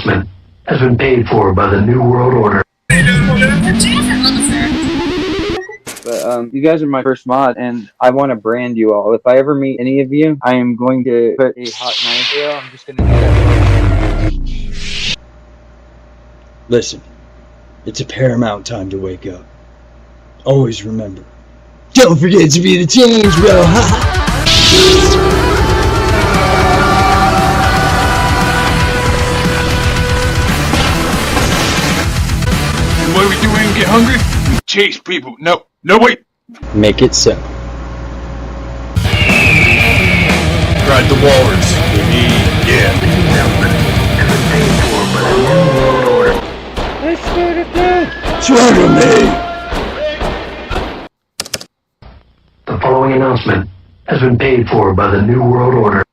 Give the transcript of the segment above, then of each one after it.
announcement has been paid for by the New World Order. But you guys are my first mod, and I want to brand you all. If I ever meet any of you, I am going to put a hot knife here. I'm just going to do that. Listen, it's a paramount time to wake up. Always remember, don't forget to be the change, bro. And what do we do when we get hungry? We chase people. No, wait. Make it so. Ride the walrus. Yeah. Let's go to bed. Swallow me. The following announcement has been paid for by the New World Order.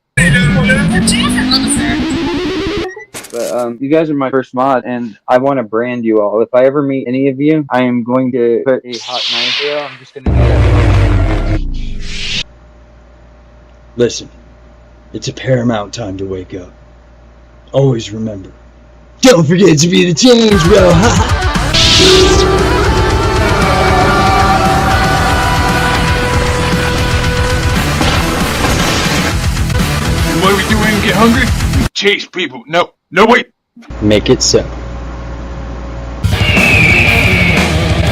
But you guys are my first mod, and I want to brand you all. If I ever meet any of you, I am going to put a hot knife here. I'm just going to do that. Listen, it's a paramount time to wake up. Always remember, don't forget to be the change, bro. And what do we do when we get hungry? We chase people. No, wait. Make it so.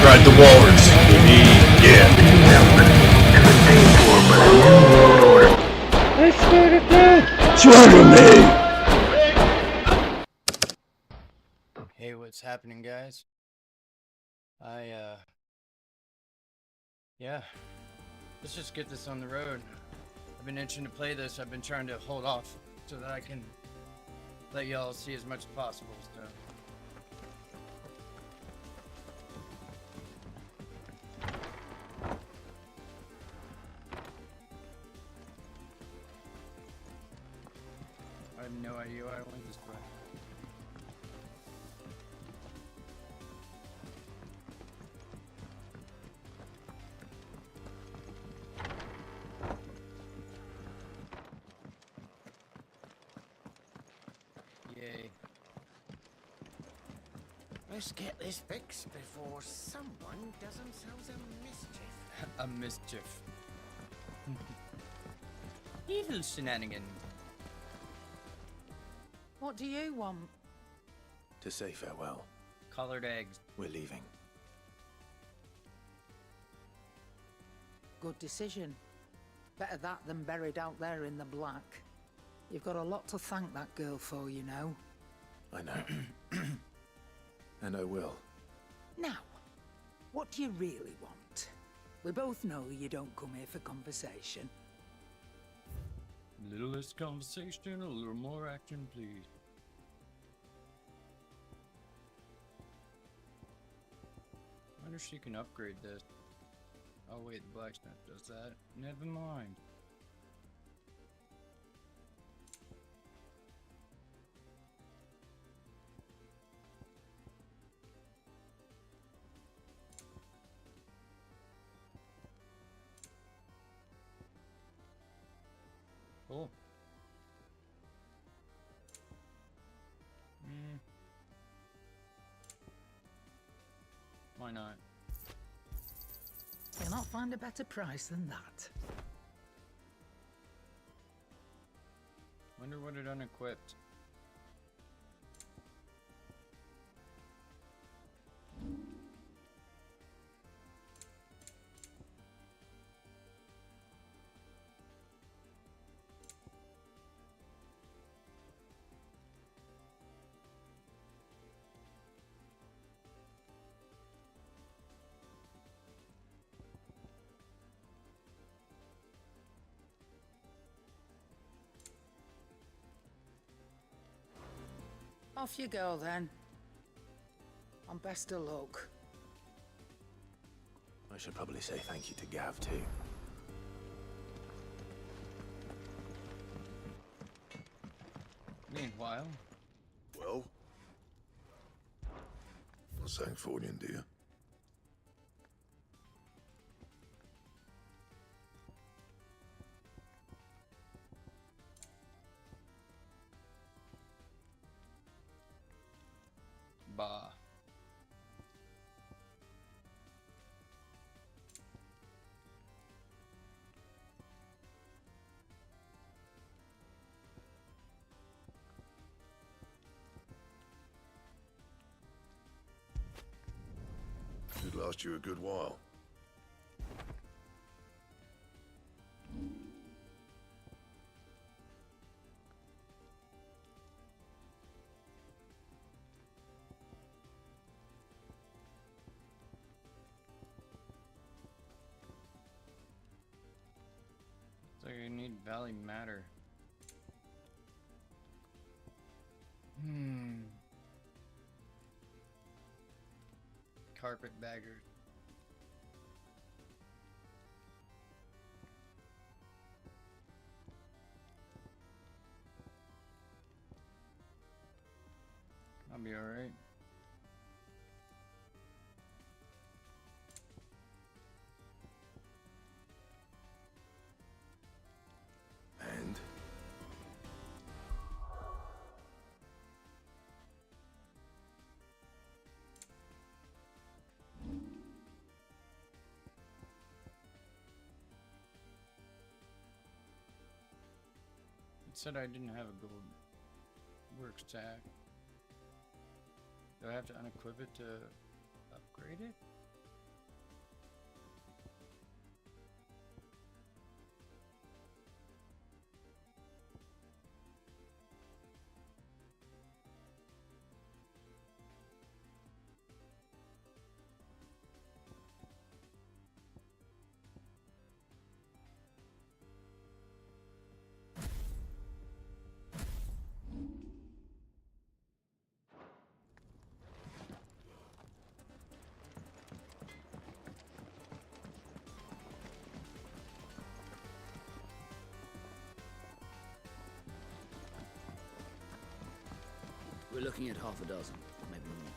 Ride the walrus. Yeah. Let's go to bed. Swallow me. Hey, what's happening, guys? Yeah, let's just get this on the road. I've been itching to play this. I've been trying to hold off so that I can let y'all see as much as possible, so. I have no idea why I went this way. Yay. Let's get this fixed before someone does themselves a mischief. A mischief. Evil shenanigan. What do you want? To say farewell. Colored eggs. We're leaving. Good decision. Better that than buried out there in the black. You've got a lot to thank that girl for, you know. I know. And I will. Now, what do you really want? We both know you don't come here for conversation. A little less conversation, a little more action, please. I wonder if she can upgrade this. Oh wait, the blacksmith does that. Never mind. Cool. Why not? You'll not find a better price than that. Wonder what it unequipped. Off you go then. And best of luck. I should probably say thank you to Gav too. Meanwhile. Well? Not saying Fordian, do you? Bah. Should last you a good while. So you need Valley Matter. Carpetbagger. I'll be alright. And? It said I didn't have a gold works tag. Do I have to unequip it to upgrade it? We're looking at half a dozen, maybe more.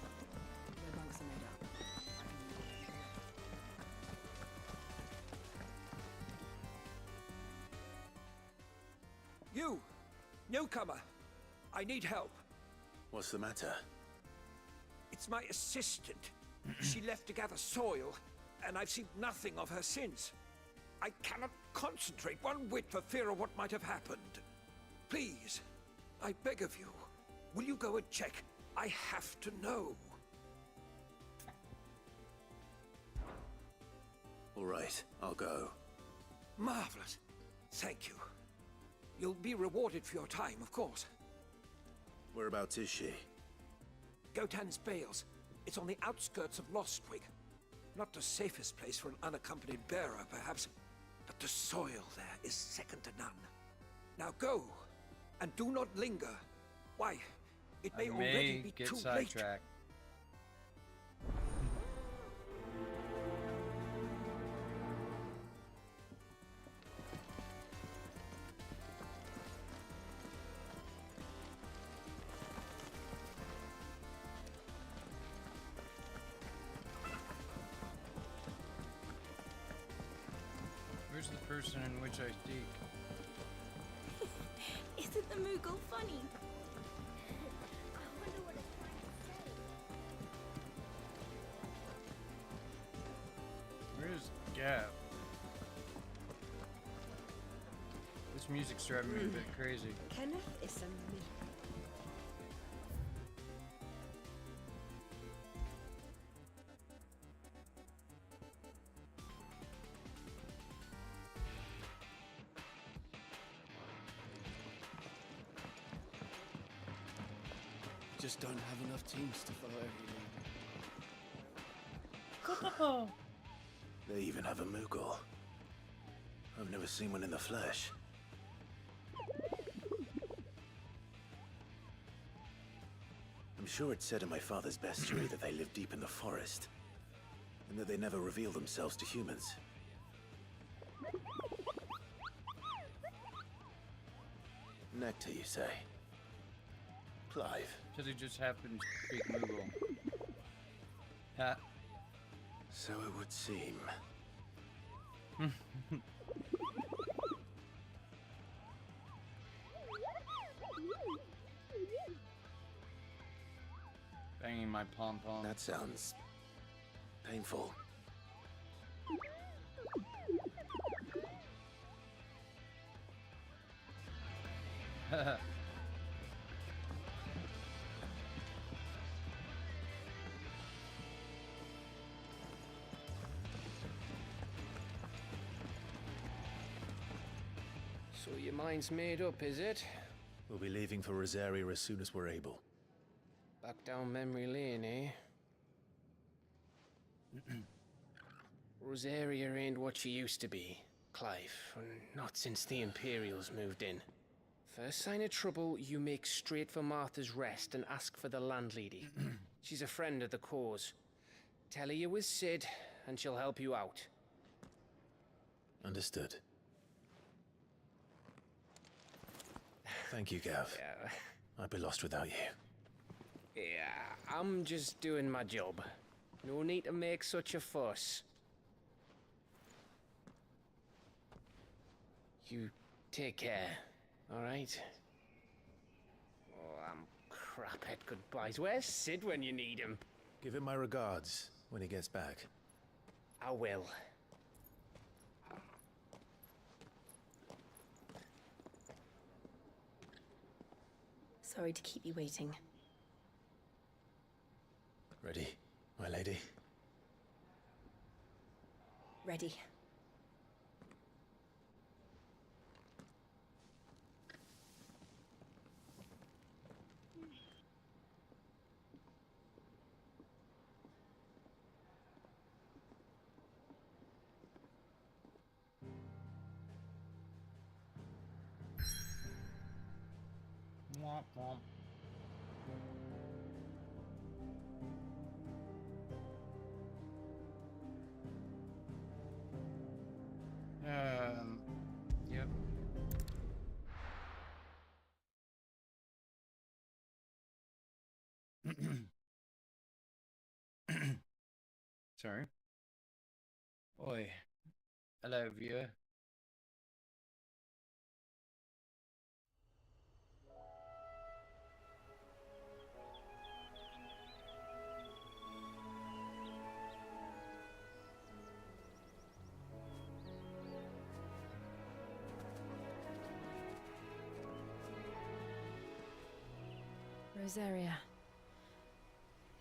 Their bunks are made up. You! Newcomer! I need help. What's the matter? It's my assistant. She left to gather soil, and I've seen nothing of her since. I cannot concentrate one whit for fear of what might have happened. Please, I beg of you, will you go and check? I have to know. All right, I'll go. Marvelous. Thank you. You'll be rewarded for your time, of course. Whereabouts is she? Gotan's Bales. It's on the outskirts of Lostwig. Not the safest place for an unaccompanied bearer, perhaps, but the soil there is second to none. Now go, and do not linger. Why, it may already be get too late. sidetracked. Where's the person in which I speak? Isn't the Moogle funny? I wonder what it's trying to say. Where's Gap? This music's driving me a bit crazy. Kenneth is a myth. Just don't have enough teams to follow everyone. They even have a Moogle. I've never seen one in the flesh. I'm sure it said in my father's bestiary that they live deep in the forest, and that they never reveal themselves to humans. Nectar, you say? Clive. Because he just happened to speak Moogle. Ha. So it would seem. Banging my pom-pom. That sounds painful. So your mind's made up, is it? We'll be leaving for Rosaria as soon as we're able. Back down memory lane, eh? Rosaria ain't what she used to be, Clive. Not since the Imperials moved in. First sign of trouble, you make straight for Martha's Rest and ask for the landlady. She's a friend of the cause. Tell her you was Sid, and she'll help you out. Understood. Thank you, Gav. Yeah. I'd be lost without you. Yeah, I'm just doing my job. No need to make such a fuss. You take care, alright? Oh, I'm crap at goodbyes. Where's Sid when you need him? Give him my regards when he gets back. I will. Sorry to keep you waiting. Ready, my lady? Ready. Womp womp. Yep. Sorry. Oi. Hello, viewer. Rosaria.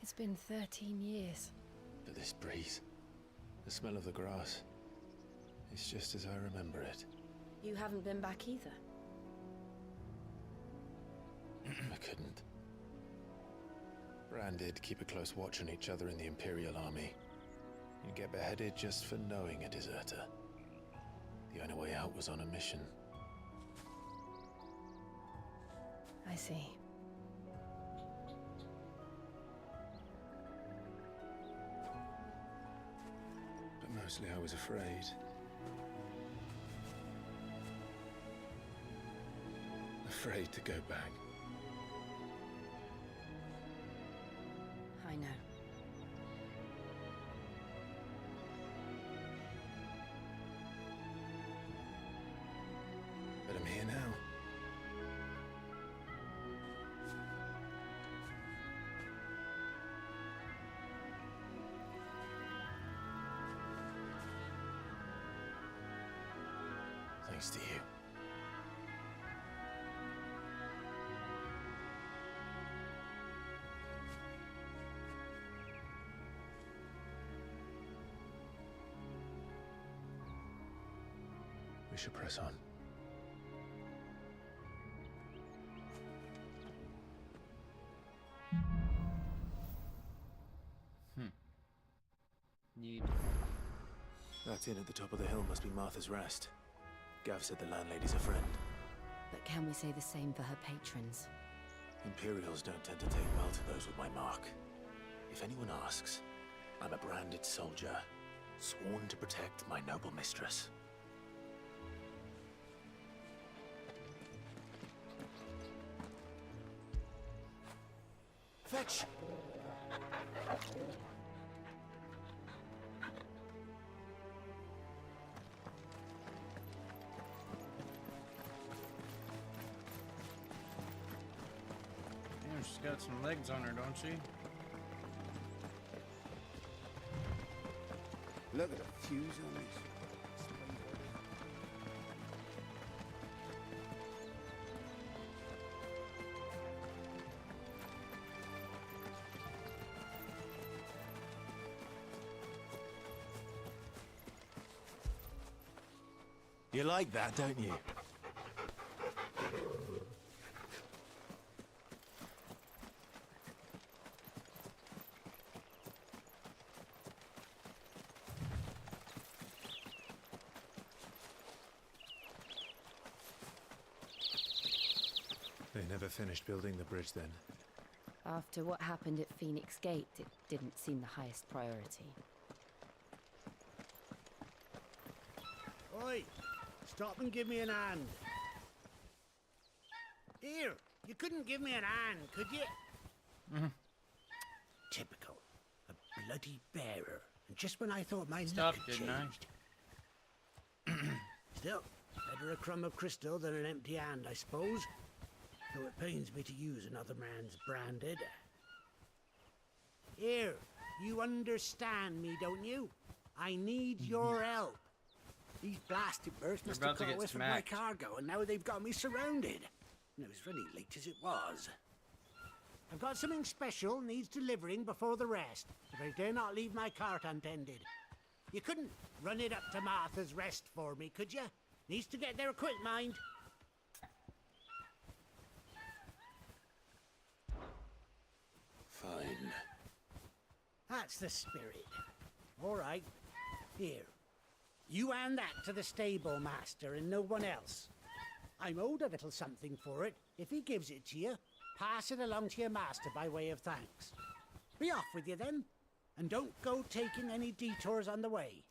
It's been 13 years. But this breeze, the smell of the grass, it's just as I remember it. You haven't been back either. I couldn't. Bran did keep a close watch on each other in the Imperial Army. You'd get beheaded just for knowing a deserter. The only way out was on a mission. I see. But mostly I was afraid. Afraid to go back. I know. But I'm here now. Thanks to you. We should press on. Need. That inn at the top of the hill must be Martha's Rest. Gav said the landlady's a friend. But can we say the same for her patrons? Imperials don't tend to take well to those with my mark. If anyone asks, I'm a branded soldier, sworn to protect my noble mistress. Fetch! Damn, she's got some legs on her, don't she? Look at the fuse on this. You like that, don't you? They never finished building the bridge then. After what happened at Phoenix Gate, it didn't seem the highest priority. Oi! Stop and give me an hand. Here, you couldn't give me an hand, could you? Typical. A bloody bearer. And just when I thought my luck had changed. Still, better a crumb of crystal than an empty hand, I suppose. Though it pains me to use another man's branded. Here, you understand me, don't you? I need your help. These blasted birds must have got away from my cargo, and now they've got me surrounded. And it was really late as it was. I've got something special needs delivering before the rest, but I dare not leave my cart untended. You couldn't run it up to Martha's Rest for me, could you? Needs to get there quick, mind. Fine. That's the spirit. All right. Here. You hand that to the stable master and no one else. I'm owed a little something for it. If he gives it to you, pass it along to your master by way of thanks. Be off with you then, and don't go taking any detours on the way.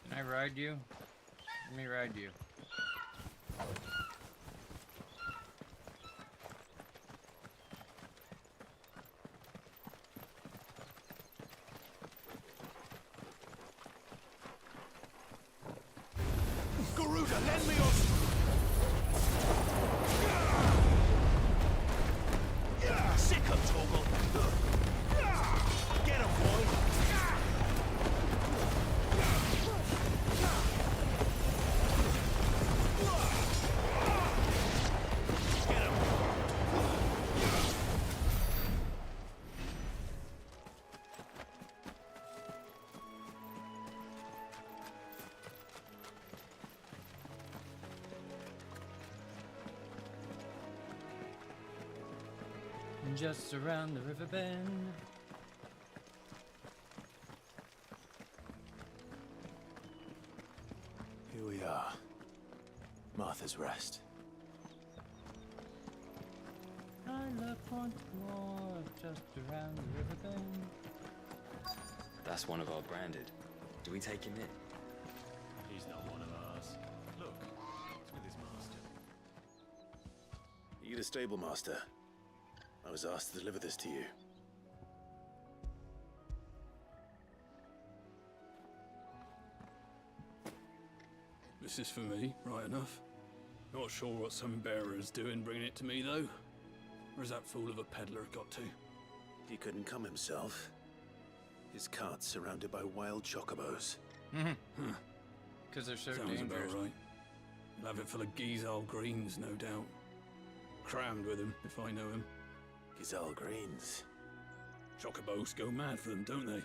Can I ride you? Let me ride you. Garuda, lend me your... Sick of Toggle. Get him, boy. Just around the river bend. Here we are. Martha's Rest. I look once more, just around the river bend. That's one of our branded. Do we take him in? He's not one of ours. Look, he's with his master. Are you the stable master? I was asked to deliver this to you. This is for me, right enough. Not sure what some bearer's doing bringing it to me, though. Where's that fool of a peddler got to? He couldn't come himself. His cart's surrounded by wild chocobos. Because they're so Sounds dangerous. about right. He'll have it full of Gizal greens, no doubt. Crammed with him, if I know him. Gizal greens? Chocobos go mad for them, don't they?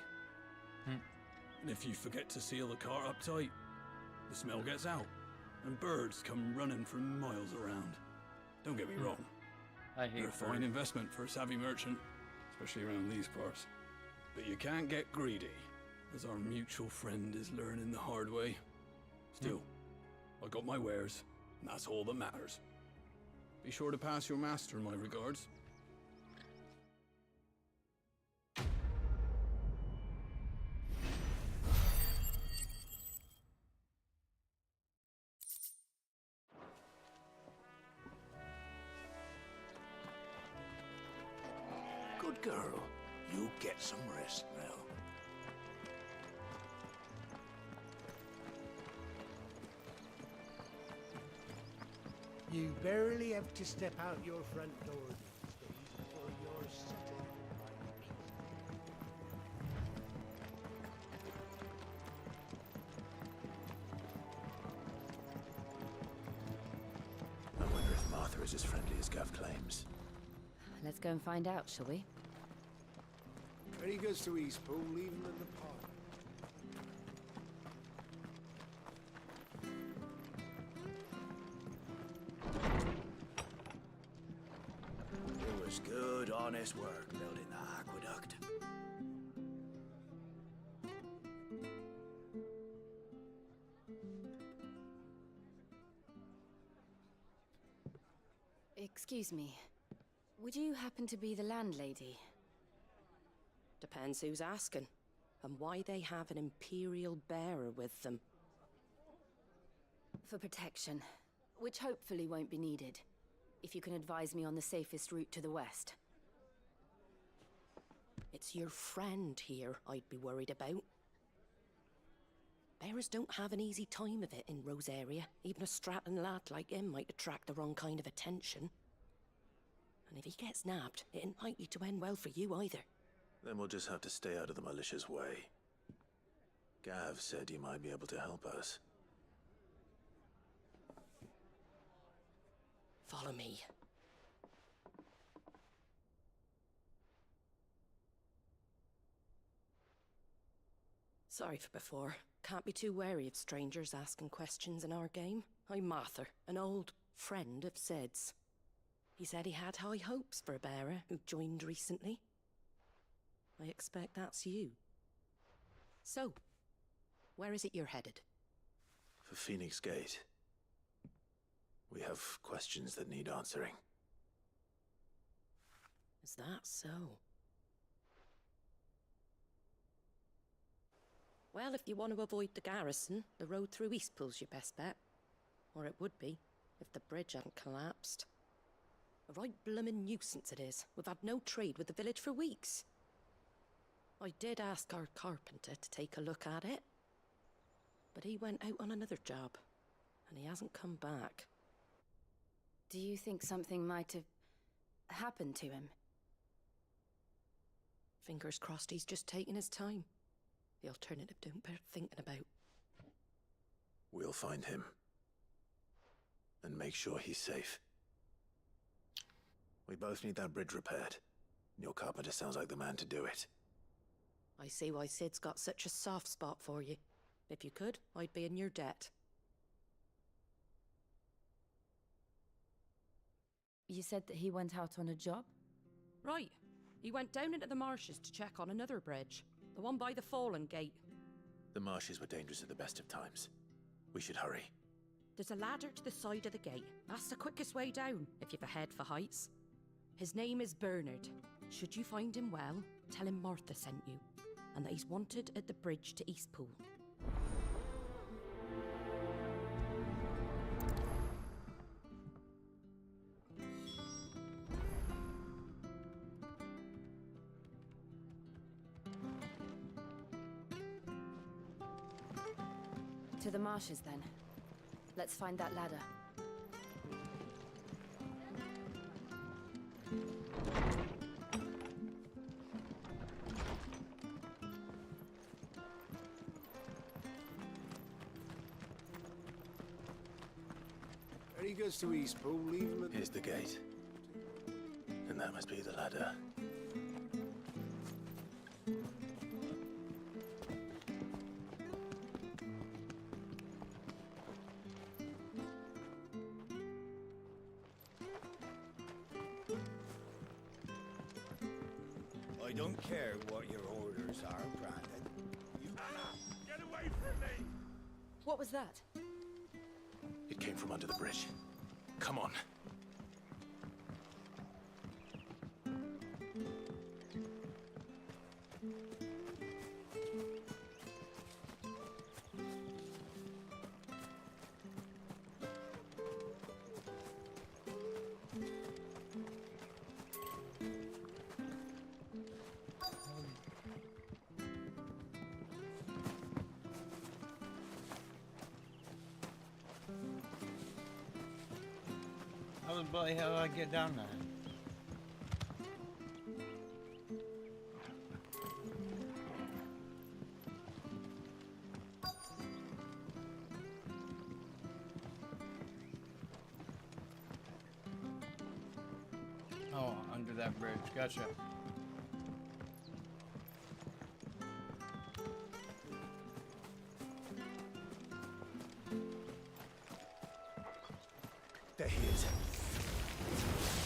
And if you forget to seal the cart up tight, the smell gets out, and birds come running from miles around. Don't get me wrong. I hate They're a fine investment for a savvy merchant, especially around these parts. But you can't get greedy, as our mutual friend is learning the hard way. Still, I got my wares, and that's all that matters. Be sure to pass your master my regards. Good girl. You get some rest now. You barely have to step out your front door these days before you're settled. I wonder if Martha is as friendly as Gav claims. Let's go and find out, shall we? When he goes to Eastpool, leave him in the park. It was good, honest work building that aqueduct. Excuse me. Would you happen to be the landlady? Depends who's asking, and why they have an Imperial bearer with them. For protection, which hopefully won't be needed. If you can advise me on the safest route to the west. It's your friend here I'd be worried about. Bearers don't have an easy time of it in Rose area. Even a Stratton lad like him might attract the wrong kind of attention. And if he gets nabbed, it ain't likely to end well for you either. Then we'll just have to stay out of the malicious way. Gav said you might be able to help us. Follow me. Sorry for before. Can't be too wary of strangers asking questions in our game. I'm Martha, an old friend of Sid's. He said he had high hopes for a bearer who joined recently. I expect that's you. So, where is it you're headed? For Phoenix Gate. We have questions that need answering. Is that so? Well, if you want to avoid the garrison, the road through Eastpool's your best bet. Or it would be, if the bridge hadn't collapsed. A right bloomin' nuisance it is. We've had no trade with the village for weeks. I did ask our carpenter to take a look at it. But he went out on another job, and he hasn't come back. Do you think something might have happened to him? Fingers crossed he's just taking his time. The alternative don't bear thinking about. We'll find him. And make sure he's safe. We both need that bridge repaired. Your carpenter sounds like the man to do it. I see why Sid's got such a soft spot for you. If you could, I'd be in your debt. You said that he went out on a job? Right. He went down into the marshes to check on another bridge. The one by the Fallen Gate. The marshes were dangerous at the best of times. We should hurry. There's a ladder to the side of the gate. That's the quickest way down, if you've a head for heights. His name is Bernard. Should you find him well, tell him Martha sent you, and that he's wanted at the bridge to Eastpool. To the marshes, then. Let's find that ladder. When he goes to Eastpool, leave him at... Here's the gate. And that must be the ladder. I don't care what your orders are, Brandon. You... Anna! Get away from me! What was that? It came from under the bridge. Come on. the bloody hell do I get down there? Oh, under that bridge. Gotcha. There he is.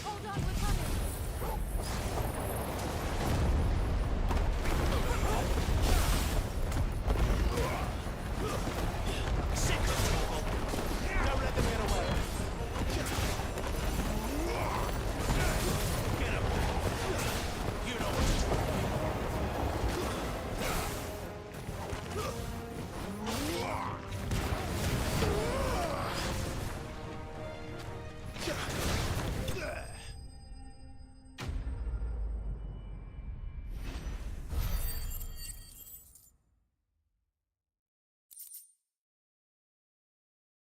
Hold on, we're coming. Don't let them get away. Get him. You know what to do.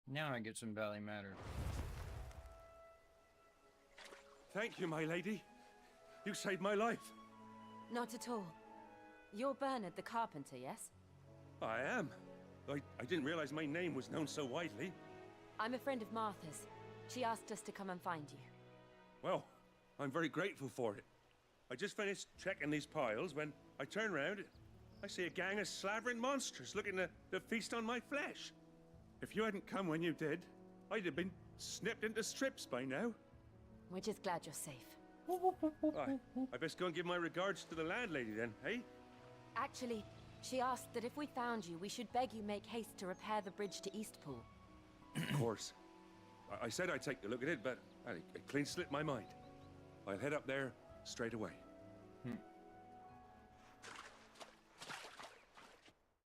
Now I get some Valley Matter. Thank you, my lady. You saved my life. Not at all. You're Bernard the carpenter, yes? I am. I didn't realize my name was known so widely. I'm a friend of Martha's. She asked us to come and find you. Well, I'm very grateful for it. I just finished checking these piles when I turn around. I see a gang of slavering monsters looking to feast on my flesh. If you hadn't come when you did, I'd have been snipped into strips by now. We're just glad you're safe. I best go and give my regards to the landlady then, eh? Actually, she asked that if we found you, we should beg you make haste to repair the bridge to Eastpool. Of course. I said I'd take a look at it, but it clean slipped my mind. I'll head up there straight away.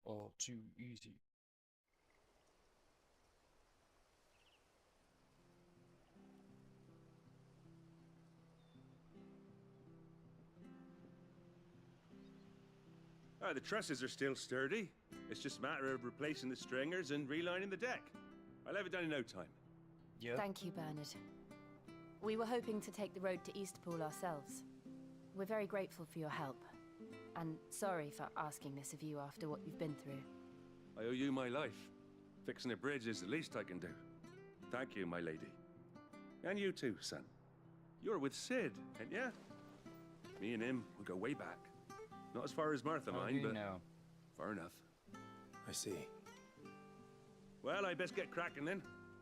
All too easy. The trusses are still sturdy. It's just a matter of replacing the stringers and relining the deck. I'll have it done in no time. Yep. Thank you, Bernard. We were hoping to take the road to Eastpool ourselves. We're very grateful for your help. And sorry for asking this of you after what you've been through. I owe you my life. Fixing a bridge is the least I can do. Thank you, my lady. And you too, son. You're with Sid, ain't ya? Me and him, we go way back. Not as far as Martha, mind, but far enough. I see. Well, I best get cracking then.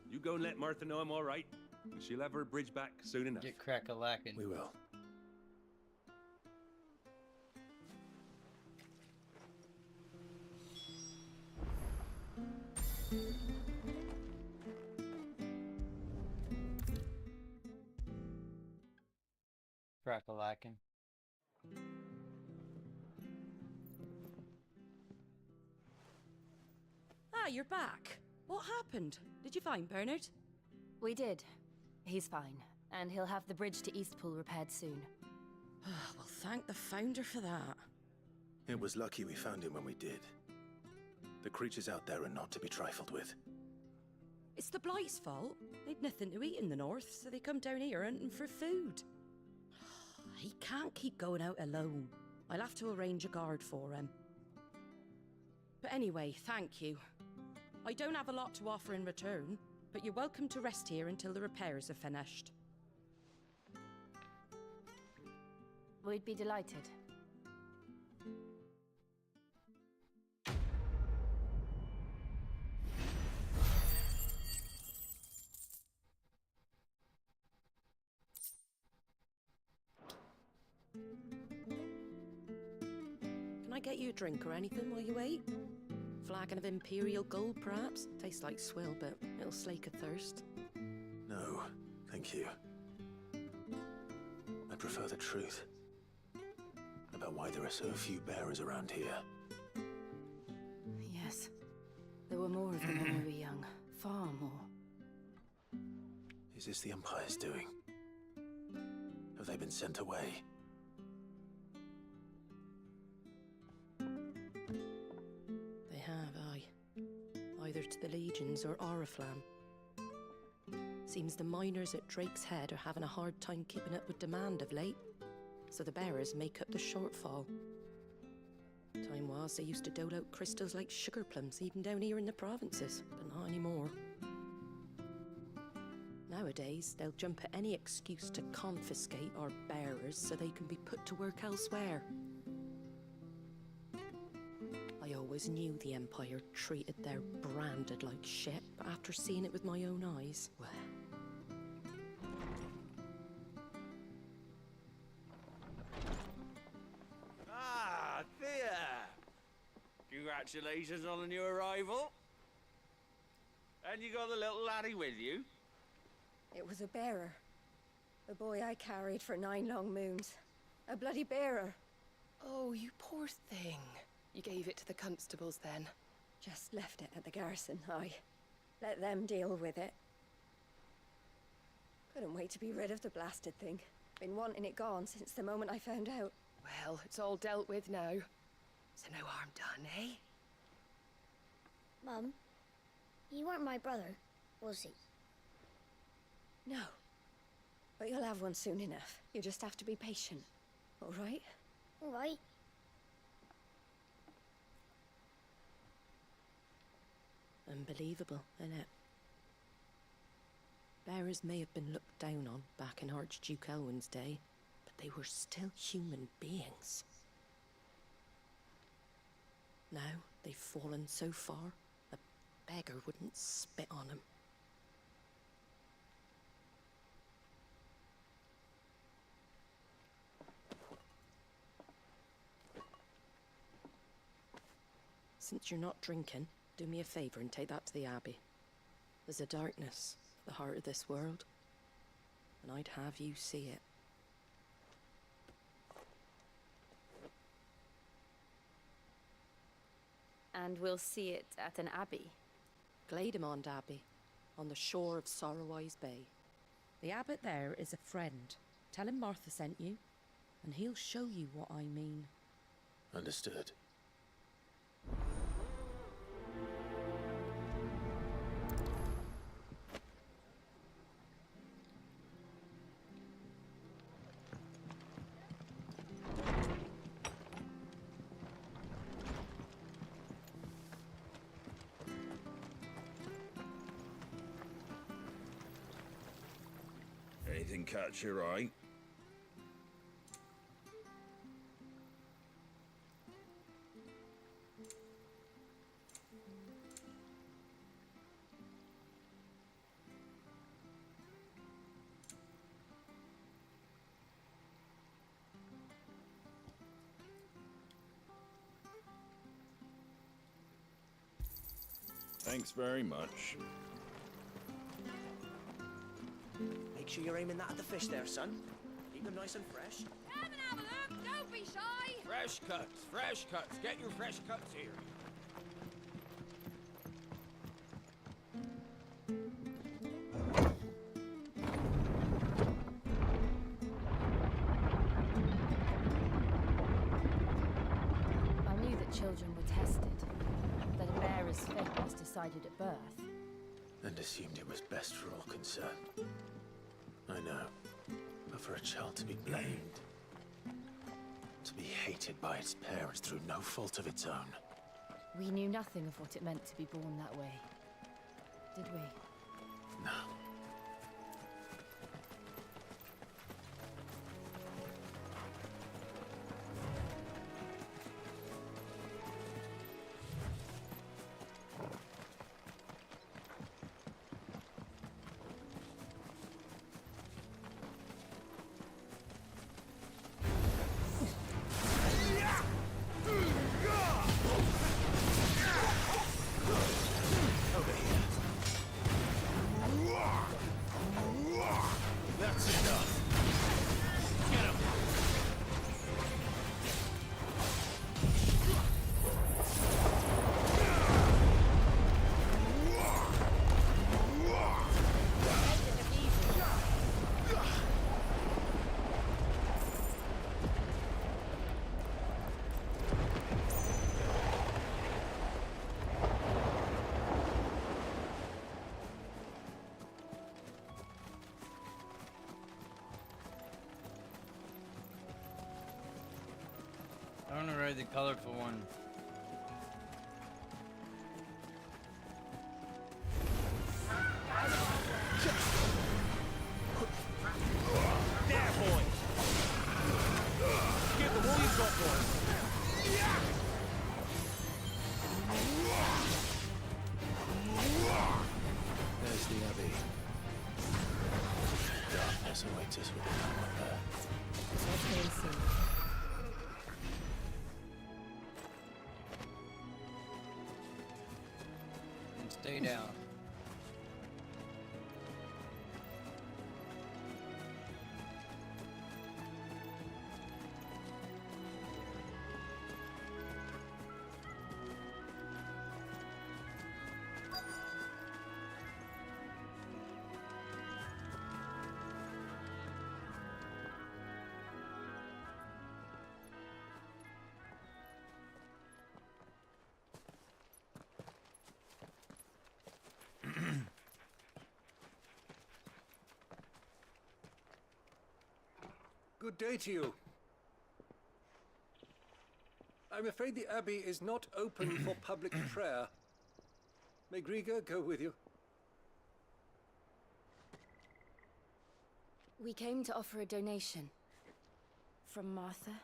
You go and let Martha know I'm all right, and she'll have her bridge back soon enough. Get crack-a-lackin'. We will. Crack-a-lackin'. Ah, you're back. What happened? Did you find Bernard? We did. He's fine, and he'll have the bridge to Eastpool repaired soon. Well, thank the Founder for that. It was lucky we found him when we did. The creatures out there are not to be trifled with. It's the Blight's fault. They'd nothing to eat in the north, so they come down here hunting for food. He can't keep going out alone. I'll have to arrange a guard for him. But anyway, thank you. I don't have a lot to offer in return, but you're welcome to rest here until the repairs are finished. We'd be delighted. Can I get you a drink or anything while you wait? Flagon of Imperial Gold, perhaps? Tastes like swill, but it'll slake a thirst. No, thank you. I prefer the truth. About why there are so few bearers around here. Yes. There were more of them when we were young. Far more. Is this the Empire's doing? Have they been sent away? They have, aye. Either to the Legions or Oriflamme. Seems the miners at Drake's Head are having a hard time keeping up with demand of late, so the bearers make up the shortfall. Time was they used to dole out crystals like sugar plums even down here in the provinces, but not anymore. Nowadays, they'll jump at any excuse to confiscate our bearers so they can be put to work elsewhere. I always knew the Empire treated their branded like shit, but after seeing it with my own eyes, well... Ah, Thea! Congratulations on the new arrival. And you got the little laddie with you? It was a bearer. The boy I carried for 9 long moons. A bloody bearer. Oh, you poor thing. You gave it to the constables then? Just left it at the garrison, I let them deal with it. Couldn't wait to be rid of the blasted thing. Been wanting it gone since the moment I found out. Well, it's all dealt with now. So no harm done, eh? Mum, you weren't my brother, was he? No. But you'll have one soon enough. You just have to be patient. All right? All right. Unbelievable, innit? Bearers may have been looked down on back in Archduke Elwin's day, but they were still human beings. Now they've fallen so far, a beggar wouldn't spit on them. Since you're not drinking, do me a favour and take that to the Abbey. There's a darkness at the heart of this world, and I'd have you see it. And we'll see it at an abbey? Glademond Abbey, on the shore of Sorrowwise Bay. The abbot there is a friend. Tell him Martha sent you, and he'll show you what I mean. Understood. Anything catch your eye? Thanks very much. Make sure you're aiming that at the fish there, son. Keep them nice and fresh. Come and have a look! Don't be shy! Fresh cuts, fresh cuts. Get your fresh cuts here. I knew that children were tested, that a bearer's fate was decided at birth. And assumed it was best for all concerned. I know. But for a child to be blamed, to be hated by its parents through no fault of its own. We knew nothing of what it meant to be born that way, did we? No. Over here. I want to ride the colorful one. There, boy! Give them all you've got, boys! There's the Abbey. Darkness awaits us within our there. And stay down. Good day to you. I'm afraid the Abbey is not open for public prayer. May Griga go with you? We came to offer a donation. From Martha.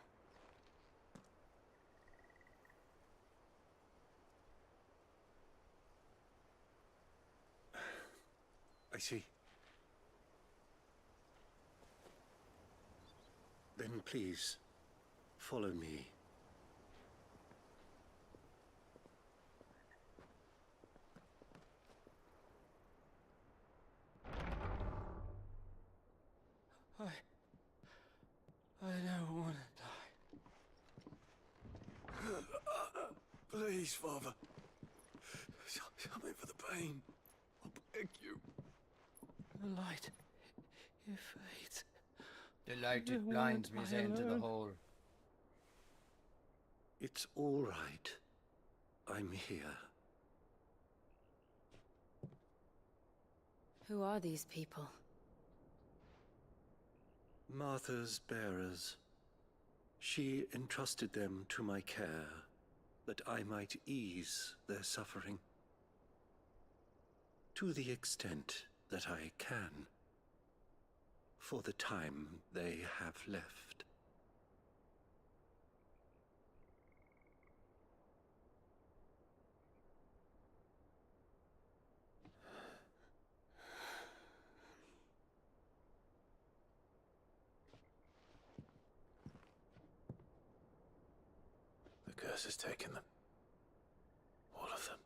I see. Then please, follow me. I don't want to die. Please, Father. Something for the pain. I beg you. The light, it fades. The light, it blinds me as I enter the hole. It's all right. I'm here. Who are these people? Martha's bearers. She entrusted them to my care, that I might ease their suffering. To the extent that I can. For the time they have left. The curse has taken them. All of them.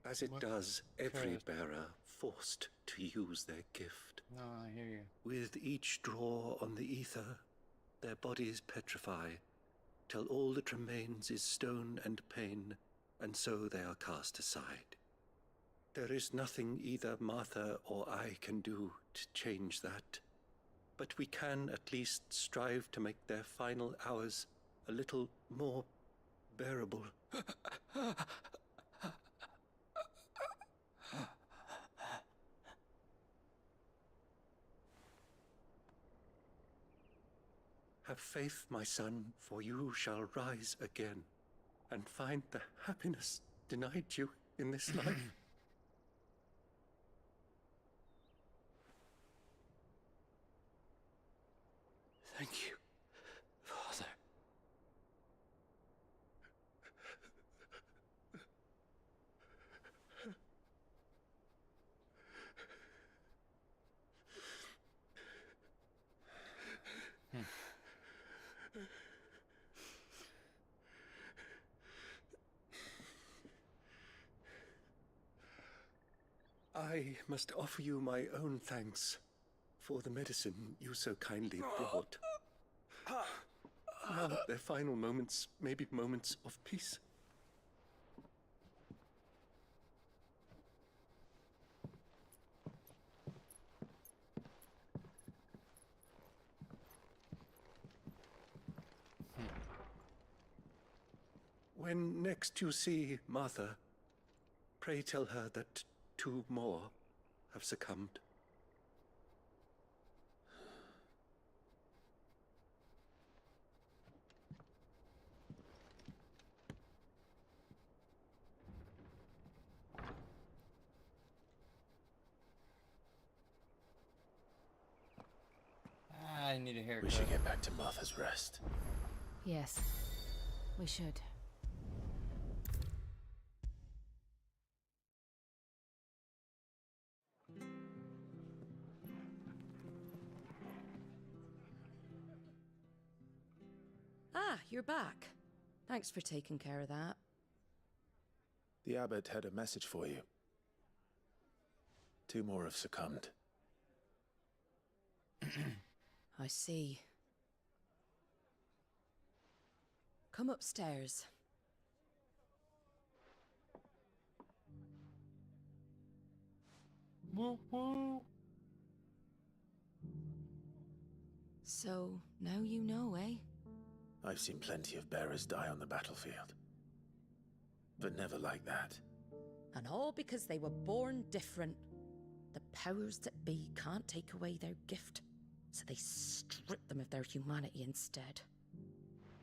As it does every bearer forced to use their gift. No, I hear you. With each draw on the ether, their bodies petrify, till all that remains is stone and pain, and so they are cast aside. There is nothing either Martha or I can do to change that, but we can at least strive to make their final hours a little more bearable. Have faith, my son, for you shall rise again, and find the happiness denied you in this life. Thank you, Father. I must offer you my own thanks for the medicine you so kindly brought. Now their final moments may be moments of peace. When next you see Martha, pray tell her that 2 more have succumbed. need a haircut. We should get back to Martha's Rest. Yes, we should. Ah, you're back. Thanks for taking care of that. The abbot had a message for you. 2 more have succumbed. I see. Come upstairs. Woo woo. So, now you know, eh? I've seen plenty of bearers die on the battlefield. But never like that. And all because they were born different. The powers that be can't take away their gift, so they strip them of their humanity instead.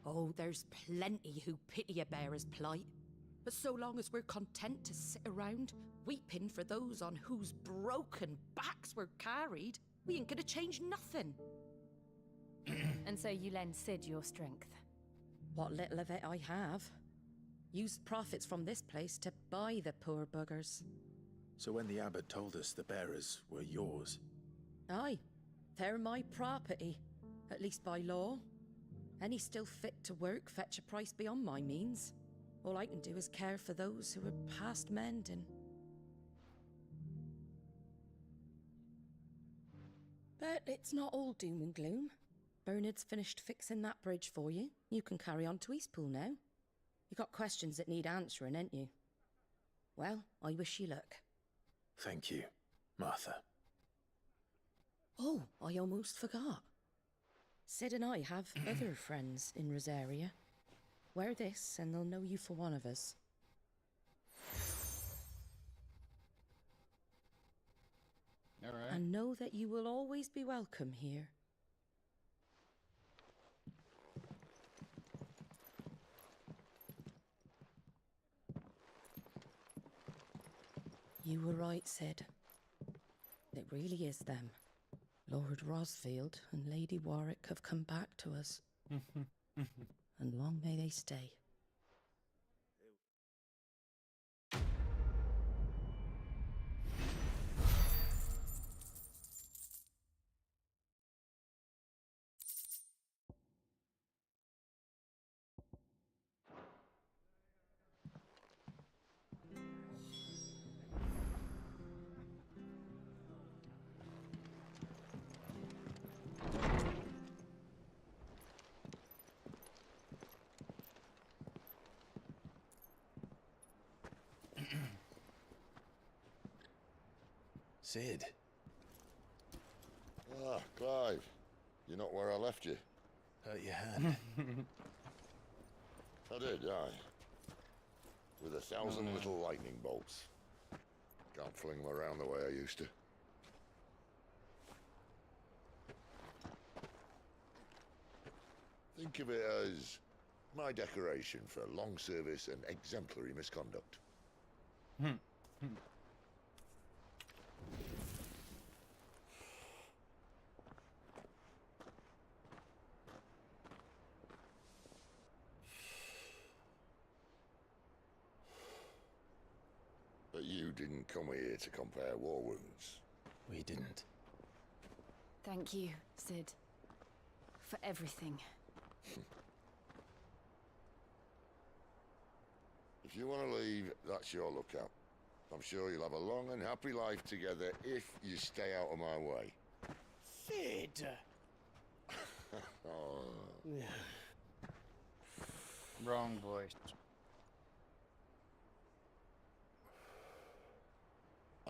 Oh, there's plenty who pity a bearer's plight. But so long as we're content to sit around, weeping for those on whose broken backs we're carried, we ain't gonna change nothing. And so you lend Sid your strength? What little of it I have. Used profits from this place to buy the poor buggers. So when the abbot told us the bearers were yours... Aye, they're my property, at least by law. Any still fit to work fetch a price beyond my means. All I can do is care for those who are past mending. But it's not all doom and gloom. Bernard's finished fixing that bridge for you. You can carry on to Eastpool now. You got questions that need answering, ain't you? Well, I wish you luck. Thank you, Martha. Oh, I almost forgot. Sid and I have other friends in Rosaria. Wear this and they'll know you for one of us. All right. And know that you will always be welcome here. You were right, Sid. It really is them. Lord Rosfield and Lady Warwick have come back to us. And long may they stay. Sid. Ah, Clive. You're not where I left you. Hurt your hand. I did, aye. With 1,000 little lightning bolts. Can't fling them around the way I used to. Think of it as my decoration for long service and exemplary misconduct. But you didn't come here to compare war wounds. We didn't. Thank you, Sid. For everything. If you want to leave, that's your lookout. I'm sure you'll have a long and happy life together if you stay out of my way. Sid! Oh. Wrong voice.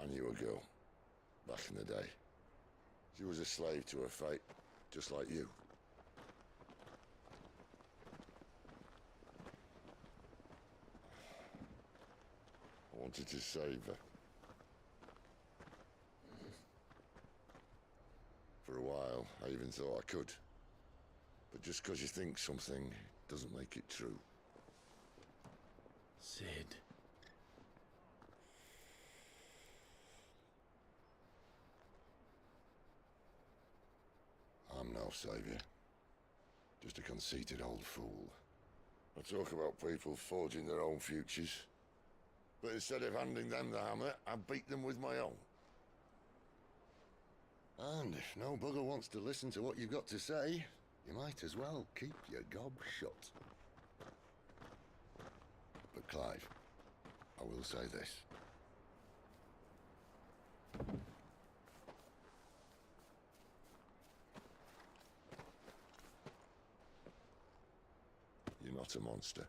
I knew a girl, back in the day. She was a slave to her fate, just like you. I wanted to save her. For a while, I even thought I could. But just because you think something doesn't make it true. Sid. I'm no savior. Just a conceited old fool. I talk about people forging their own futures. But instead of handing them the hammer, I beat them with my own. And if no bugger wants to listen to what you've got to say, you might as well keep your gob shut. But Clive, I will say this. You're not a monster.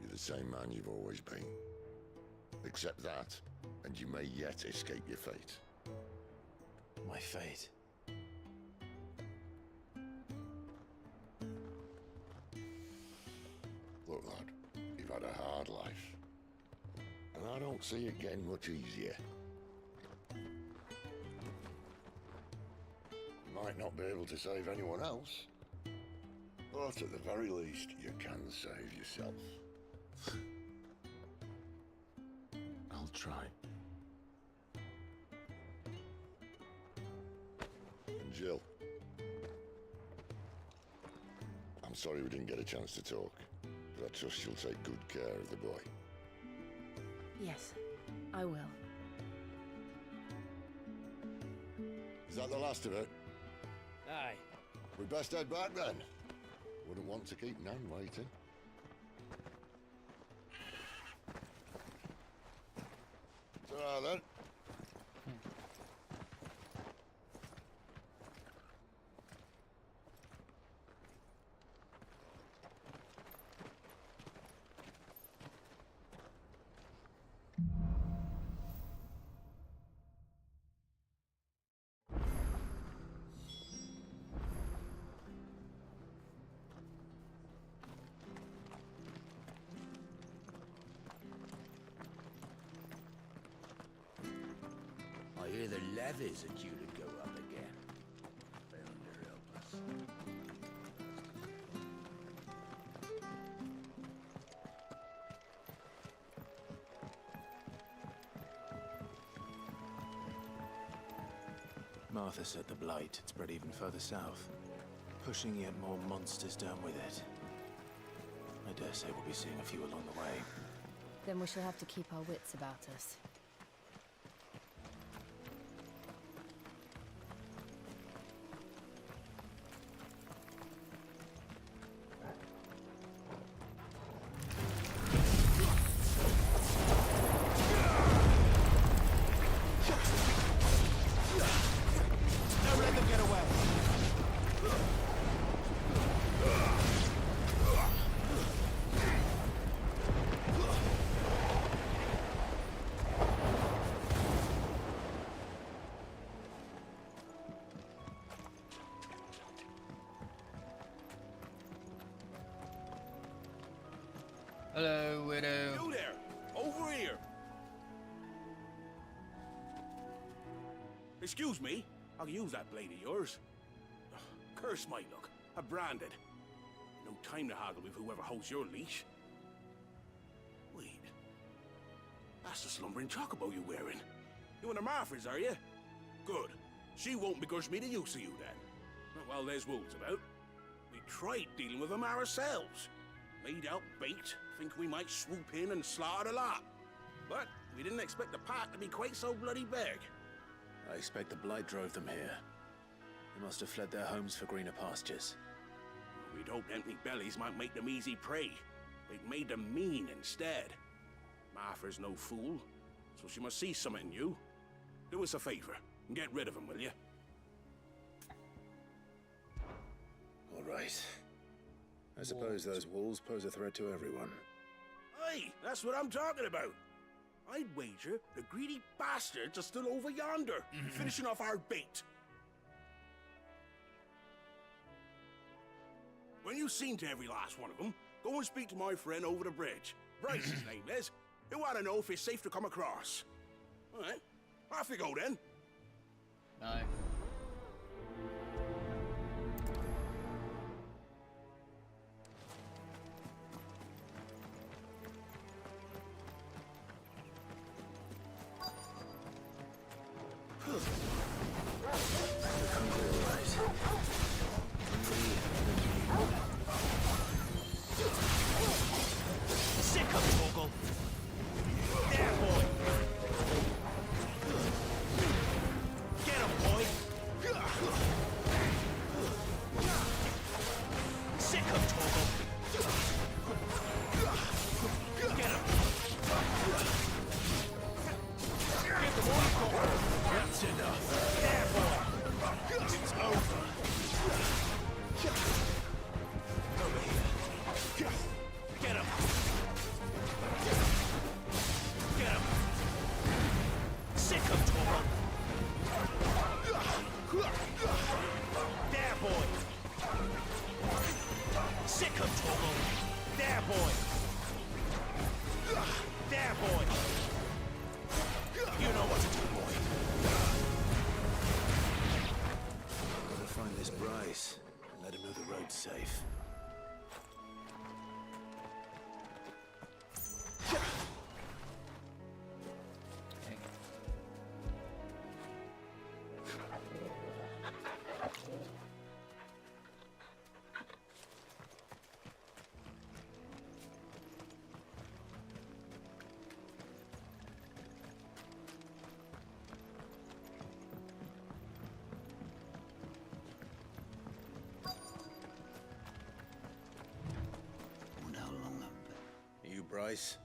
You're the same man you've always been. Accept that, and you may yet escape your fate. My fate? Look, lad, you've had a hard life. And I don't see it getting much easier. You might not be able to save anyone else, but at the very least, you can save yourself. I'll try. And Jill, I'm sorry we didn't get a chance to talk, but I trust you'll take good care of the boy. Yes, I will. Is that the last of it? Aye. We best head back then. Wouldn't want to keep Nan waiting. Ta-ra then. I hear the levies are due to go up again. Better help us. Martha said the blight had spread even further south, pushing yet more monsters down with it. I dare say we'll be seeing a few along the way. Then we shall have to keep our wits about us. Hello, widow. You there! Over here! Excuse me, I can use that blade of yours. Ugh, curse my luck. I'm branded. No time to haggle with whoever holds your leash. Wait. That's the slumbering chocobo you're wearing. You and the Marfors, are you? Good. She won't begrudge me the use of you, then. Not while there's wolves about. We tried dealing with them ourselves. Laid out bait, think we might swoop in and slaughter the lot. But we didn't expect the pack to be quite so bloody big. I expect the blight drove them here. They must have fled their homes for greener pastures. We'd hoped empty bellies might make them easy prey. It made them mean instead. Martha's no fool, so she must see something in you. Do us a favor and get rid of them, will you? All right. I suppose those wolves pose a threat to everyone. Aye, that's what I'm talking about. I'd wager the greedy bastards are still over yonder, finishing off our bait. When you've seen to every last one of them, go and speak to my friend over the bridge. Bryce, his name is. He'll want to know if it's safe to come across. All right, off you go then. Aye. Look hungry, all right. sick of trouble. There, boy. There, boy. You know what to do, boy. Gotta find this Bryce and let him know the road's safe. Bryce?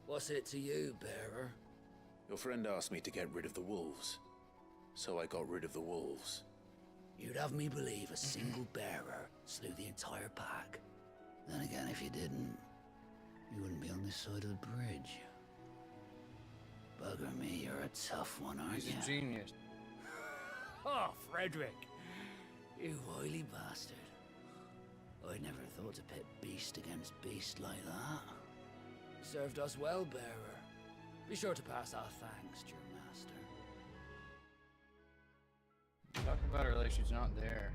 What's it to you, bearer? Your friend asked me to get rid of the wolves, so I got rid of the wolves. You'd have me believe a single bearer slew the entire pack. Then again, if you didn't, you wouldn't be on this side of the bridge. Bugger me, you're a tough one, aren't you? He's a genius. Oh, Frederick! You wily bastard. I'd never thought to pit beast against beast like that. Served us well, bearer. Be sure to pass our thanks to your master. Talk about her like she's not there.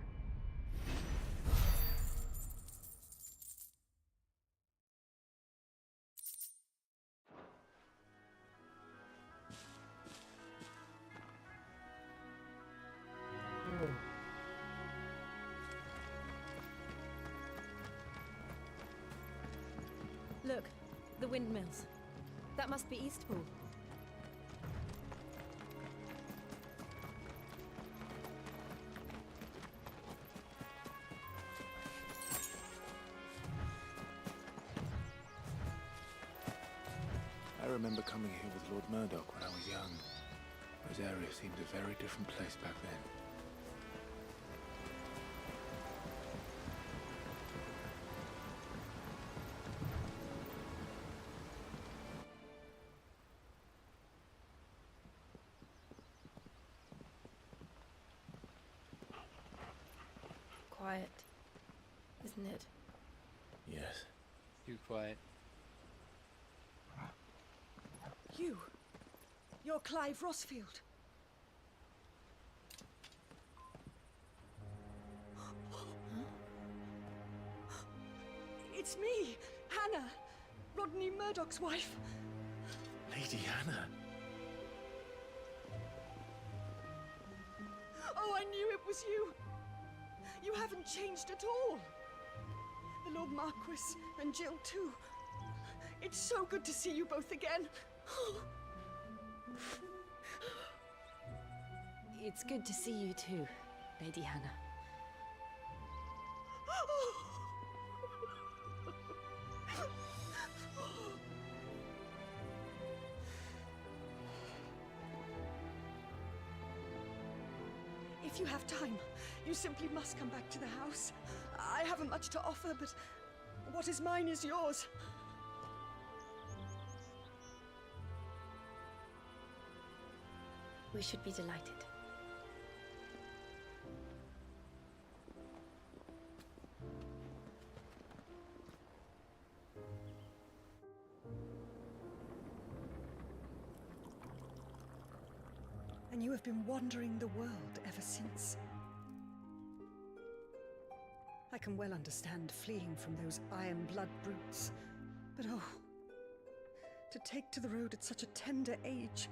Look, the windmills. That must be Eastpool. I remember coming here with Lord Murdoch when I was young. Rosaria seemed a very different place back then. Quiet, isn't it? Yes. Too quiet. You're Clive Rossfield. It's me, Hannah, Rodney Murdoch's wife. Lady Hannah. Oh, I knew it was you. You haven't changed at all. The Lord Marquis and Jill too. It's so good to see you both again. It's good to see you too, Lady Hannah. If you have time, you simply must come back to the house. I haven't much to offer, but what is mine is yours. We should be delighted. And you have been wandering the world ever since. I can well understand fleeing from those iron blood brutes, but oh, to take to the road at such a tender age.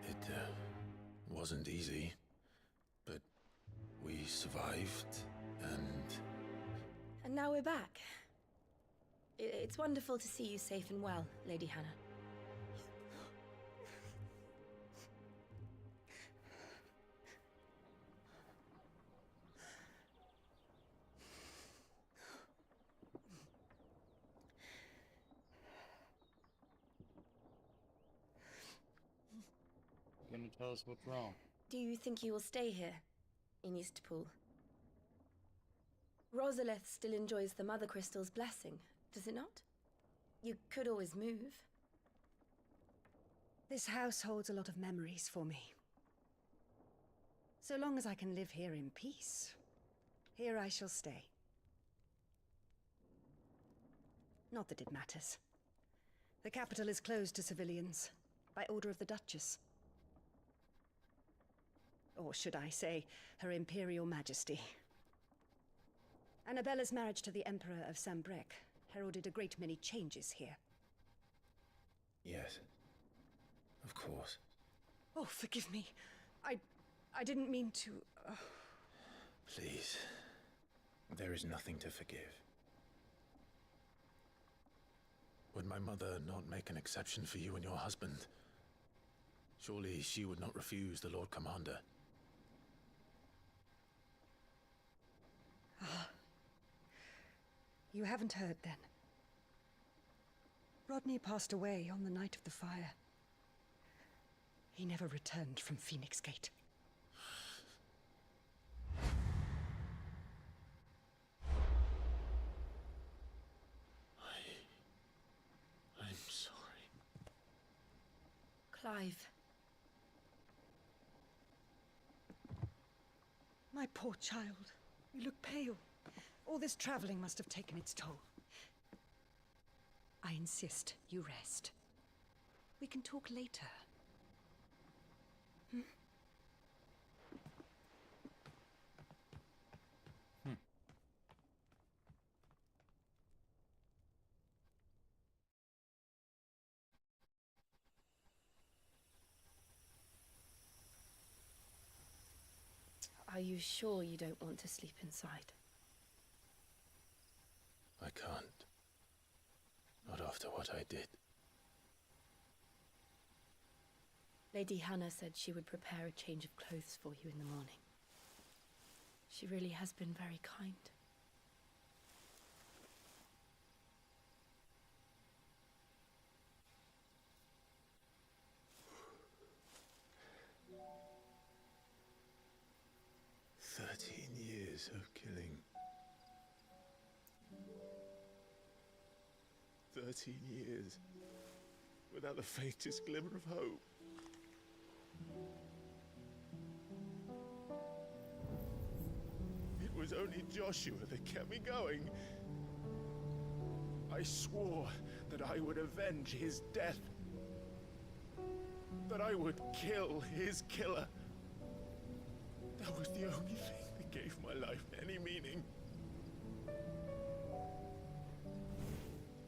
It wasn't easy, but we survived, and... And now we're back. It's wonderful to see you safe and well, Lady Hannah. You gonna tell us what's wrong? Do you think you will stay here, in Eastpool? Rosalith still enjoys the Mother Crystal's blessing, does it not? You could always move. This house holds a lot of memories for me. So long as I can live here in peace, here I shall stay. Not that it matters. The capital is closed to civilians, by order of the Duchess. Or should I say, Her Imperial Majesty. Annabella's marriage to the Emperor of Sambrec heralded a great many changes here. Yes. Of course. Oh, forgive me. I didn't mean to... Please. There is nothing to forgive. Would my mother not make an exception for you and your husband? Surely she would not refuse the Lord Commander. Ah. You haven't heard, then. Rodney passed away on the night of the fire. He never returned from Phoenix Gate. I'm sorry. Clive. My poor child. You look pale. All this traveling must have taken its toll. I insist you rest. We can talk later. Hmm? Are you sure you don't want to sleep inside? I can't. Not after what I did. Lady Hannah said she would prepare a change of clothes for you in the morning. She really has been very kind. Years of killing. 13 years without the faintest glimmer of hope. It was only Joshua that kept me going. I swore that I would avenge his death. That I would kill his killer. That was the only thing that gave my life any meaning.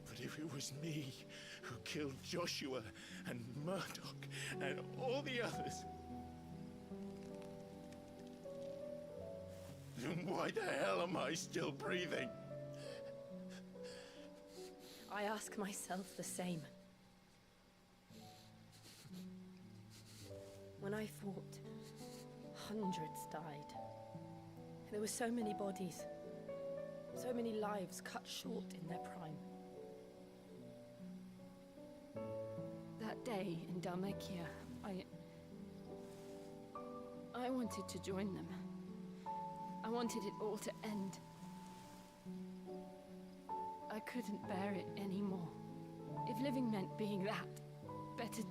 But if it was me who killed Joshua and Murdoch and all the others, then why the hell am I still breathing? I ask myself the same. When I fought, hundreds died. There were so many bodies, so many lives cut short in their prime. That day in Dalmekia, I wanted to join them. I wanted it all to end. I couldn't bear it anymore. If living meant being that, better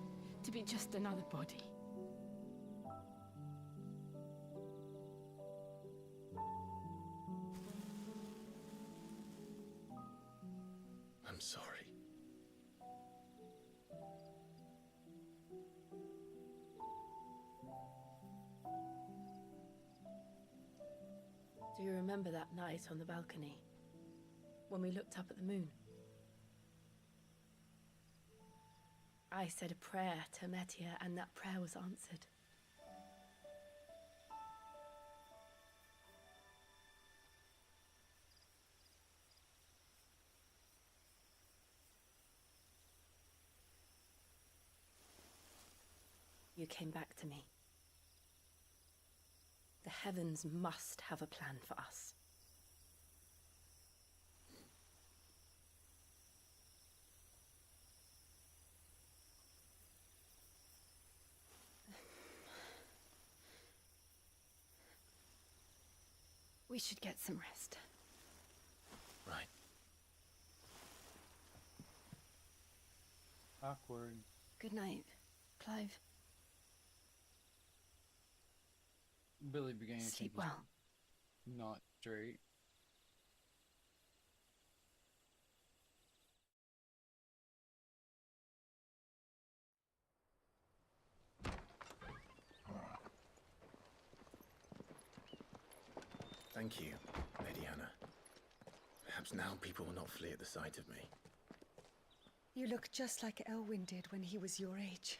to be just another body. I'm sorry. Do you remember that night on the balcony, when we looked up at the moon? I said a prayer to Metia, and that prayer was answered. You came back to me. The heavens must have a plan for us. We should get some rest. Right. Awkward. Good night, Clive. Billy began to Sleep think was well. not straight. Thank you, Lady Hannah. Perhaps now people will not flee at the sight of me. You look just like Elwyn did when he was your age.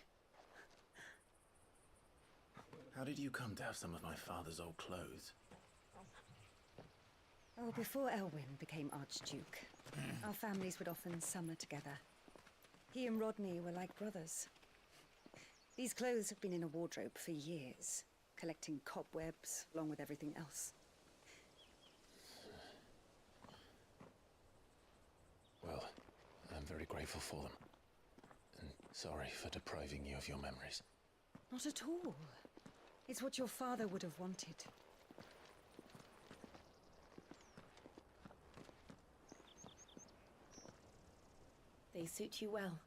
How did you come to have some of my father's old clothes? Oh, before Elwyn became Archduke, our families would often summer together. He and Rodney were like brothers. These clothes have been in a wardrobe for years, collecting cobwebs along with everything else. Well, I'm very grateful for them. And sorry for depriving you of your memories. Not at all. It's what your father would have wanted. They suit you well.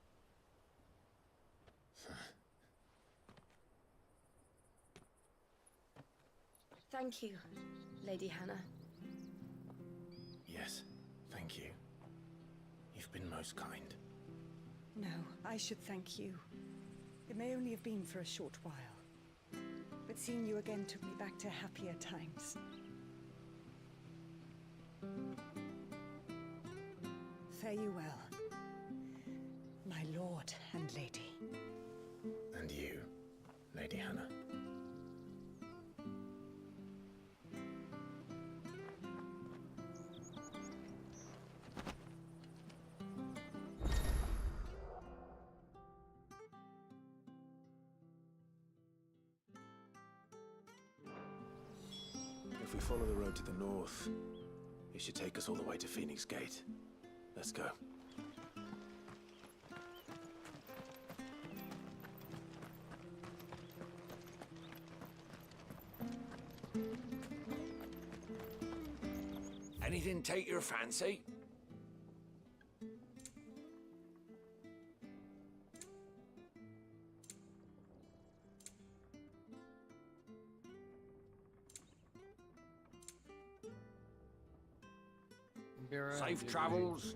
Thank you, Lady Hannah. Yes, thank you. You've been most kind. No, I should thank you. It may only have been for a short while, but seeing you again took me back to happier times. Fare you well, my lord and lady. And you, Lady Hannah. If we follow the road to the north, it should take us all the way to Phoenix Gate. Let's go. Anything take your fancy? Safe travels.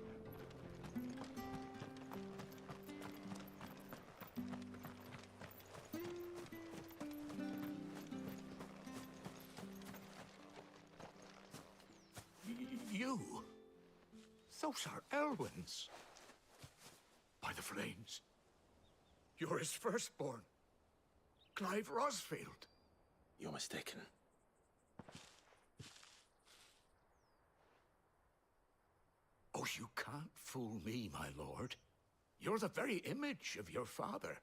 You? Those are Elwyn's. By the flames. You're his firstborn. Clive Rosfield. You're mistaken. Oh, you can't fool me, my lord. You're the very image of your father.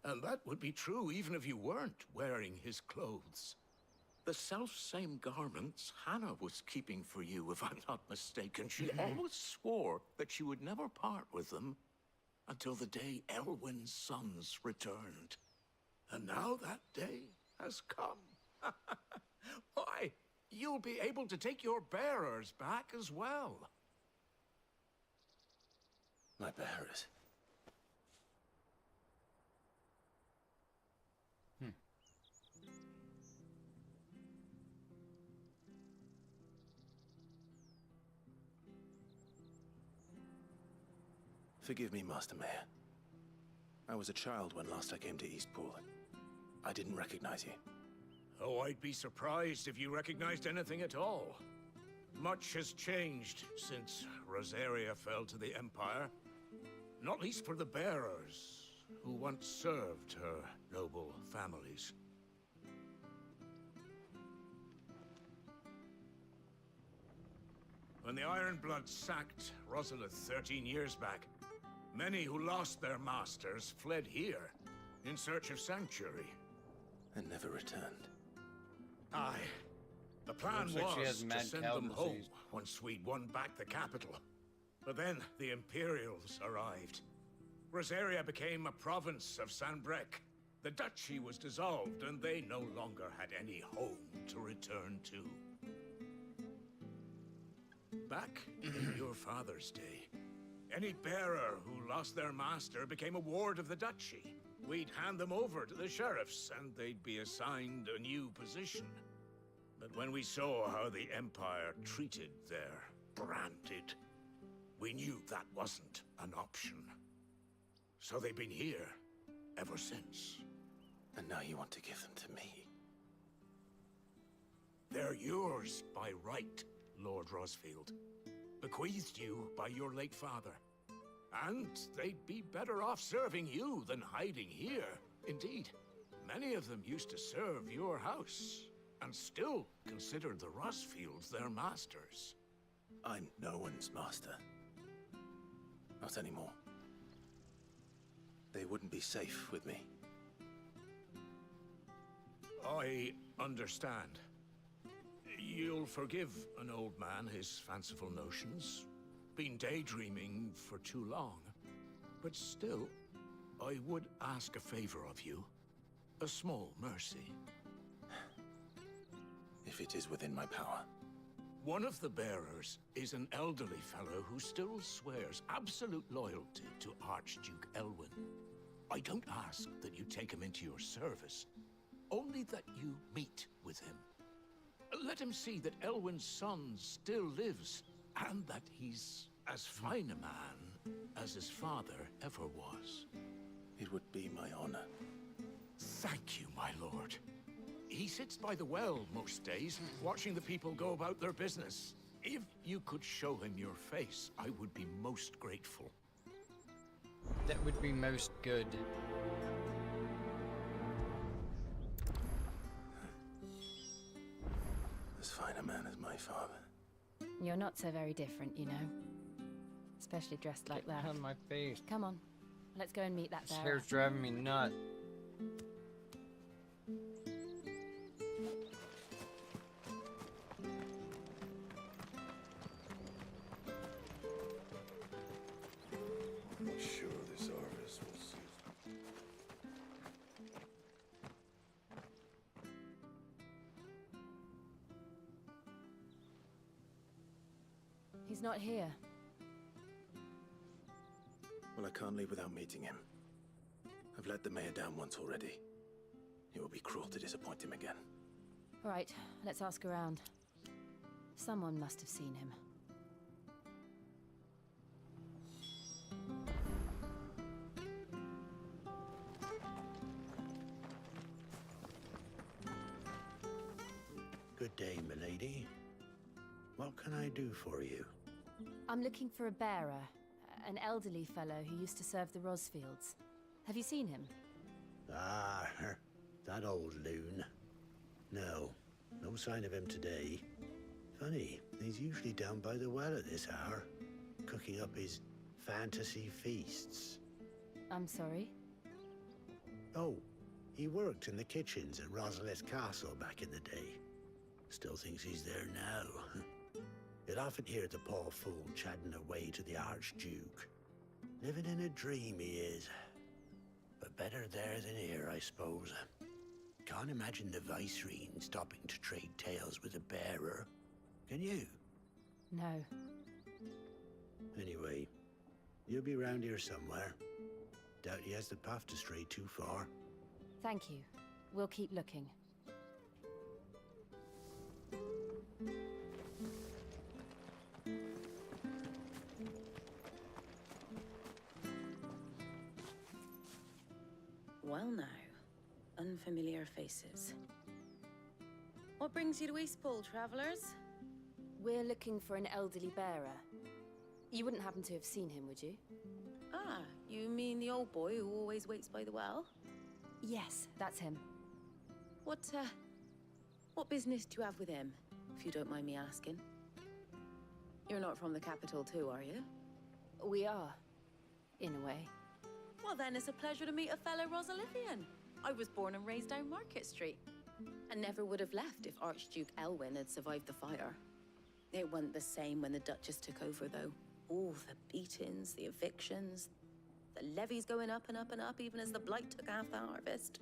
And that would be true even if you weren't wearing his clothes. The self-same garments Hannah was keeping for you, if I'm not mistaken. She always swore that she would never part with them until the day Elwyn's sons returned. And now that day has come. Why, you'll be able to take your bearers back as well. My bearers. Forgive me, Master Mayor. I was a child when last I came to Eastpool. I didn't recognize you. Oh, I'd be surprised if you recognized anything at all. Much has changed since Rosaria fell to the Empire. Not least for the bearers, who once served her noble families. When the Ironbloods sacked Rosalith 13 years back, many who lost their masters fled here in search of sanctuary. And never returned. Aye. The plan Looks like she was has to mad send cow them home disease. once we'd won back the capital. But then the Imperials arrived. Rosaria became a province of Sanbreque. The duchy was dissolved, and they no longer had any home to return to. Back in your father's day, Any bearer who lost their master became a ward of the duchy. We'd hand them over to the sheriffs, and they'd be assigned a new position. But when we saw how the Empire treated their branded, we knew that wasn't an option. So they've been here ever since. And now you want to give them to me? They're yours by right, Lord Rosfield. Bequeathed you by your late father. And they'd be better off serving you than hiding here. Indeed, many of them used to serve your house, and still considered the Rosfields their masters. I'm no one's master. Not anymore. They wouldn't be safe with me. I understand. You'll forgive an old man his fanciful notions. Been daydreaming for too long. But still, I would ask a favor of you. A small mercy. If it is within my power. One of the bearers is an elderly fellow who still swears absolute loyalty to Archduke Elwyn. I don't ask that you take him into your service, only that you meet with him. Let him see that Elwyn's son still lives, and that he's as fine a man as his father ever was. It would be my honor. Thank you, my lord. He sits by the well most days, watching the people go about their business. If you could show him your face, I would be most grateful. That would be most good. As fine a man as my father. You're not so very different, you know. Especially dressed like that. On my face. Come on, let's go and meet that This bearer. hair's driving me nuts. I'm not sure this harvest will suit. He's not here. Well, I can't leave without meeting him. I've let the mayor down once already. It would be cruel to disappoint him again. All right, let's ask around. Someone must have seen him. Good day, milady. What can I do for you? I'm looking for a bearer, an elderly fellow who used to serve the Rosfields. Have you seen him? Ah, that old loon. No, no sign of him today. Funny, he's usually down by the well at this hour, cooking up his fantasy feasts. I'm sorry? Oh, he worked in the kitchens at Rosalith Castle back in the day. Still thinks he's there now. You'd often hear the poor fool chatting away to the Archduke. Living in a dream he is. But better there than here, I suppose. Can't imagine the Viceroy stopping to trade tales with a bearer. Can you? No. Anyway, you'll be round here somewhere. Doubt he has the path to stray too far. Thank you. We'll keep looking. Well now, unfamiliar faces. What brings you to Eastpool, travelers? We're looking for an elderly bearer. You wouldn't happen to have seen him, would you? Ah, you mean the old boy who always waits by the well? Yes, that's him. What business do you have with him, if you don't mind me asking? You're not from the capital too, are you? We are, in a way. Well then, it's a pleasure to meet a fellow Rosalithian. I was born and raised down Market Street, and never would have left if Archduke Elwyn had survived the fire. It wasn't the same when the Duchess took over, though. All the beatings, the evictions, the levies going up and up and up, even as the blight took half the harvest.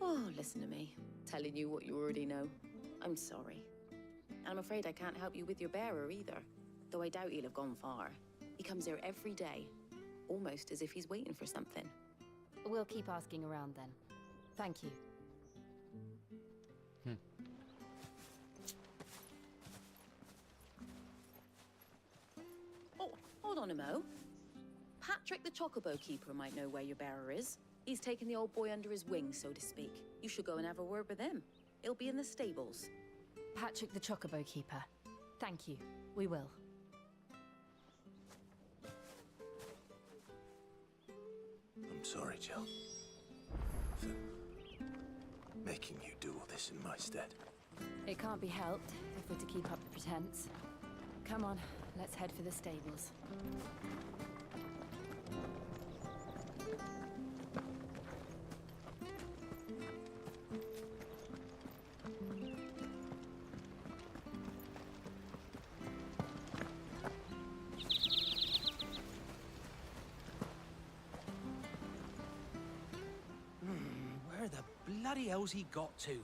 Oh, listen to me, telling you what you already know. I'm sorry. I'm afraid I can't help you with your bearer either. though I doubt he'll have gone far. He comes here every day, almost as if he's waiting for something. We'll keep asking around then. Thank you. Oh, hold on a mo. Patrick the Chocobo Keeper might know where your bearer is. He's taken the old boy under his wing, so to speak. You should go and have a word with him. He'll be in the stables. Patrick the Chocobo Keeper. Thank you. We will. I'm sorry, Jill, for making you do all this in my stead. It can't be helped if we're to keep up the pretense. Come on, let's head for the stables. Where the bloody hell's he got to?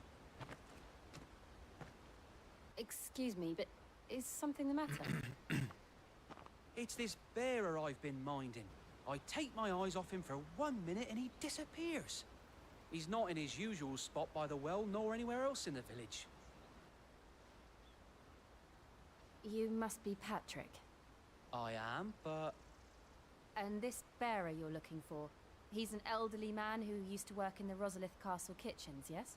Excuse me, but is something the matter? It's this bearer I've been minding. I take my eyes off him for 1 minute and he disappears. He's not in his usual spot by the well, nor anywhere else in the village. You must be Patrick. I am, but... And this bearer you're looking for, he's an elderly man who used to work in the Rosalith Castle kitchens, yes?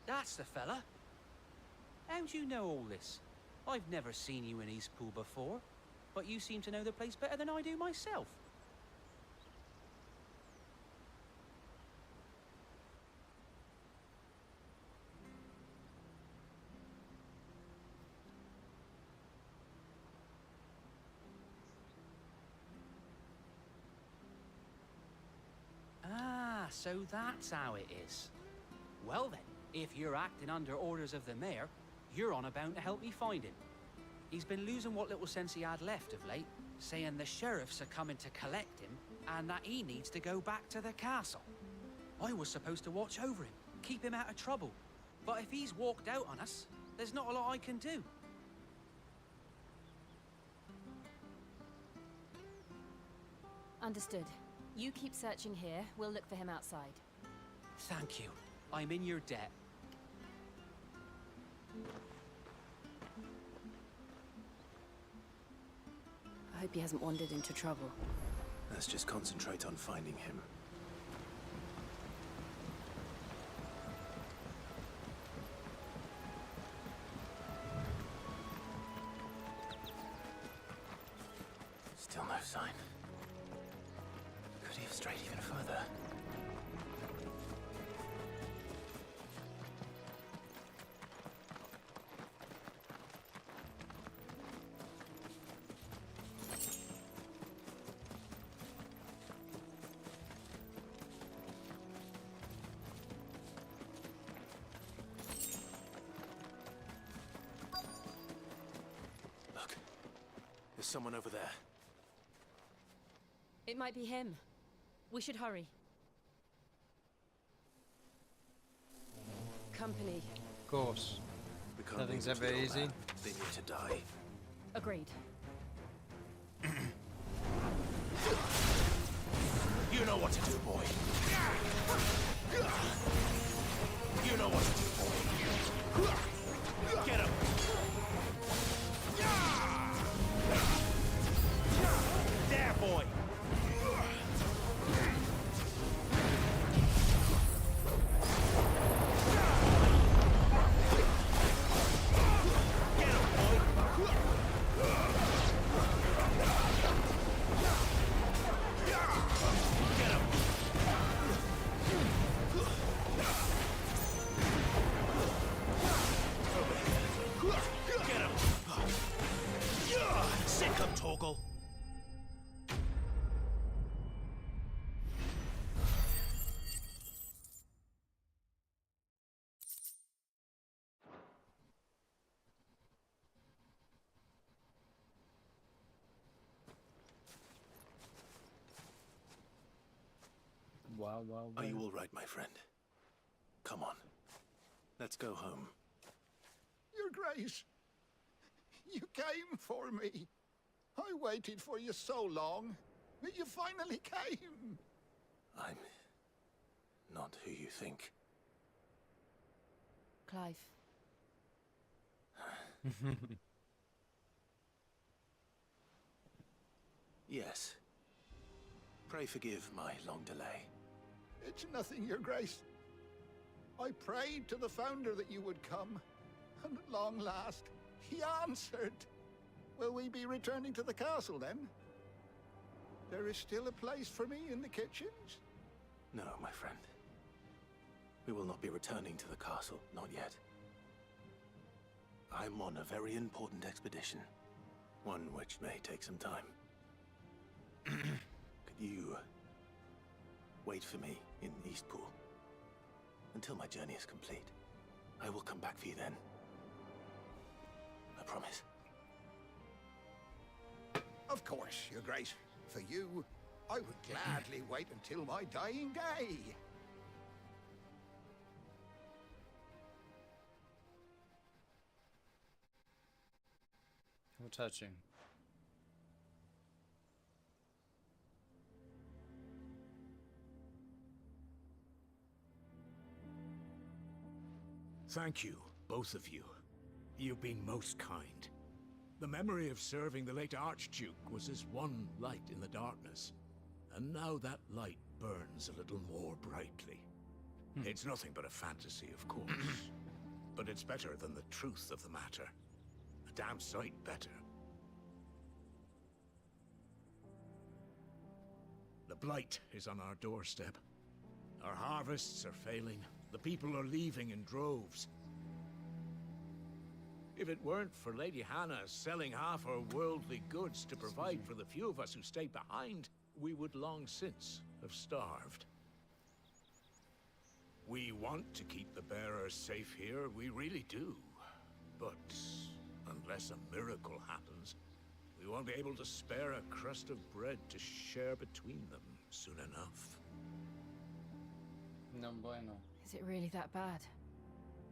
That's the fella. How do you know all this? I've never seen you in Eastpool before, but you seem to know the place better than I do myself. Ah, so that's how it is. Well then, if you're acting under orders of the mayor, you're on about to help me find him. He's been losing what little sense he had left of late, saying the sheriffs are coming to collect him and that he needs to go back to the castle. I was supposed to watch over him, keep him out of trouble. But if he's walked out on us, there's not a lot I can do. Understood. You keep searching here, we'll look for him outside. Thank you. I'm in your debt. I hope he hasn't wandered into trouble. Let's just concentrate on finding him. Still no sign. Could he have strayed even further? Look, there's someone over there. It might be him. We should hurry. Company. Of course. Nothing's ever easy. They need to die. Agreed. You know what to do, boy. You know what to do, boy. Get him. There, boy. Wow, wow, wow. Are you all right, my friend? Come on. Let's go home. Your Grace, you came for me. I waited for you so long, but you finally came. I'm not who you think. Clive. Yes. Pray forgive my long delay. It's nothing, Your Grace. I prayed to the Founder that you would come, and at long last, he answered. Will we be returning to the castle, then? There is still a place for me in the kitchens? No, my friend. We will not be returning to the castle, not yet. I'm on a very important expedition, one which may take some time. Could you wait for me in Eastpool until my journey is complete? I will come back for you then. I promise. Of course, Your Grace. For you, I would gladly wait until my dying day. How touching. Thank you, both of you. You've been most kind. The memory of serving the late Archduke was as one light in the darkness, and now that light burns a little more brightly. It's nothing but a fantasy, of course, but it's better than the truth of the matter. A damn sight better. The blight is on our doorstep. Our harvests are failing. The people are leaving in droves. If it weren't for Lady Hannah selling half her worldly goods to provide for the few of us who stayed behind, we would long since have starved. We want to keep the bearers safe here, we really do. But unless a miracle happens, we won't be able to spare a crust of bread to share between them soon enough. No bueno. Is it really that bad?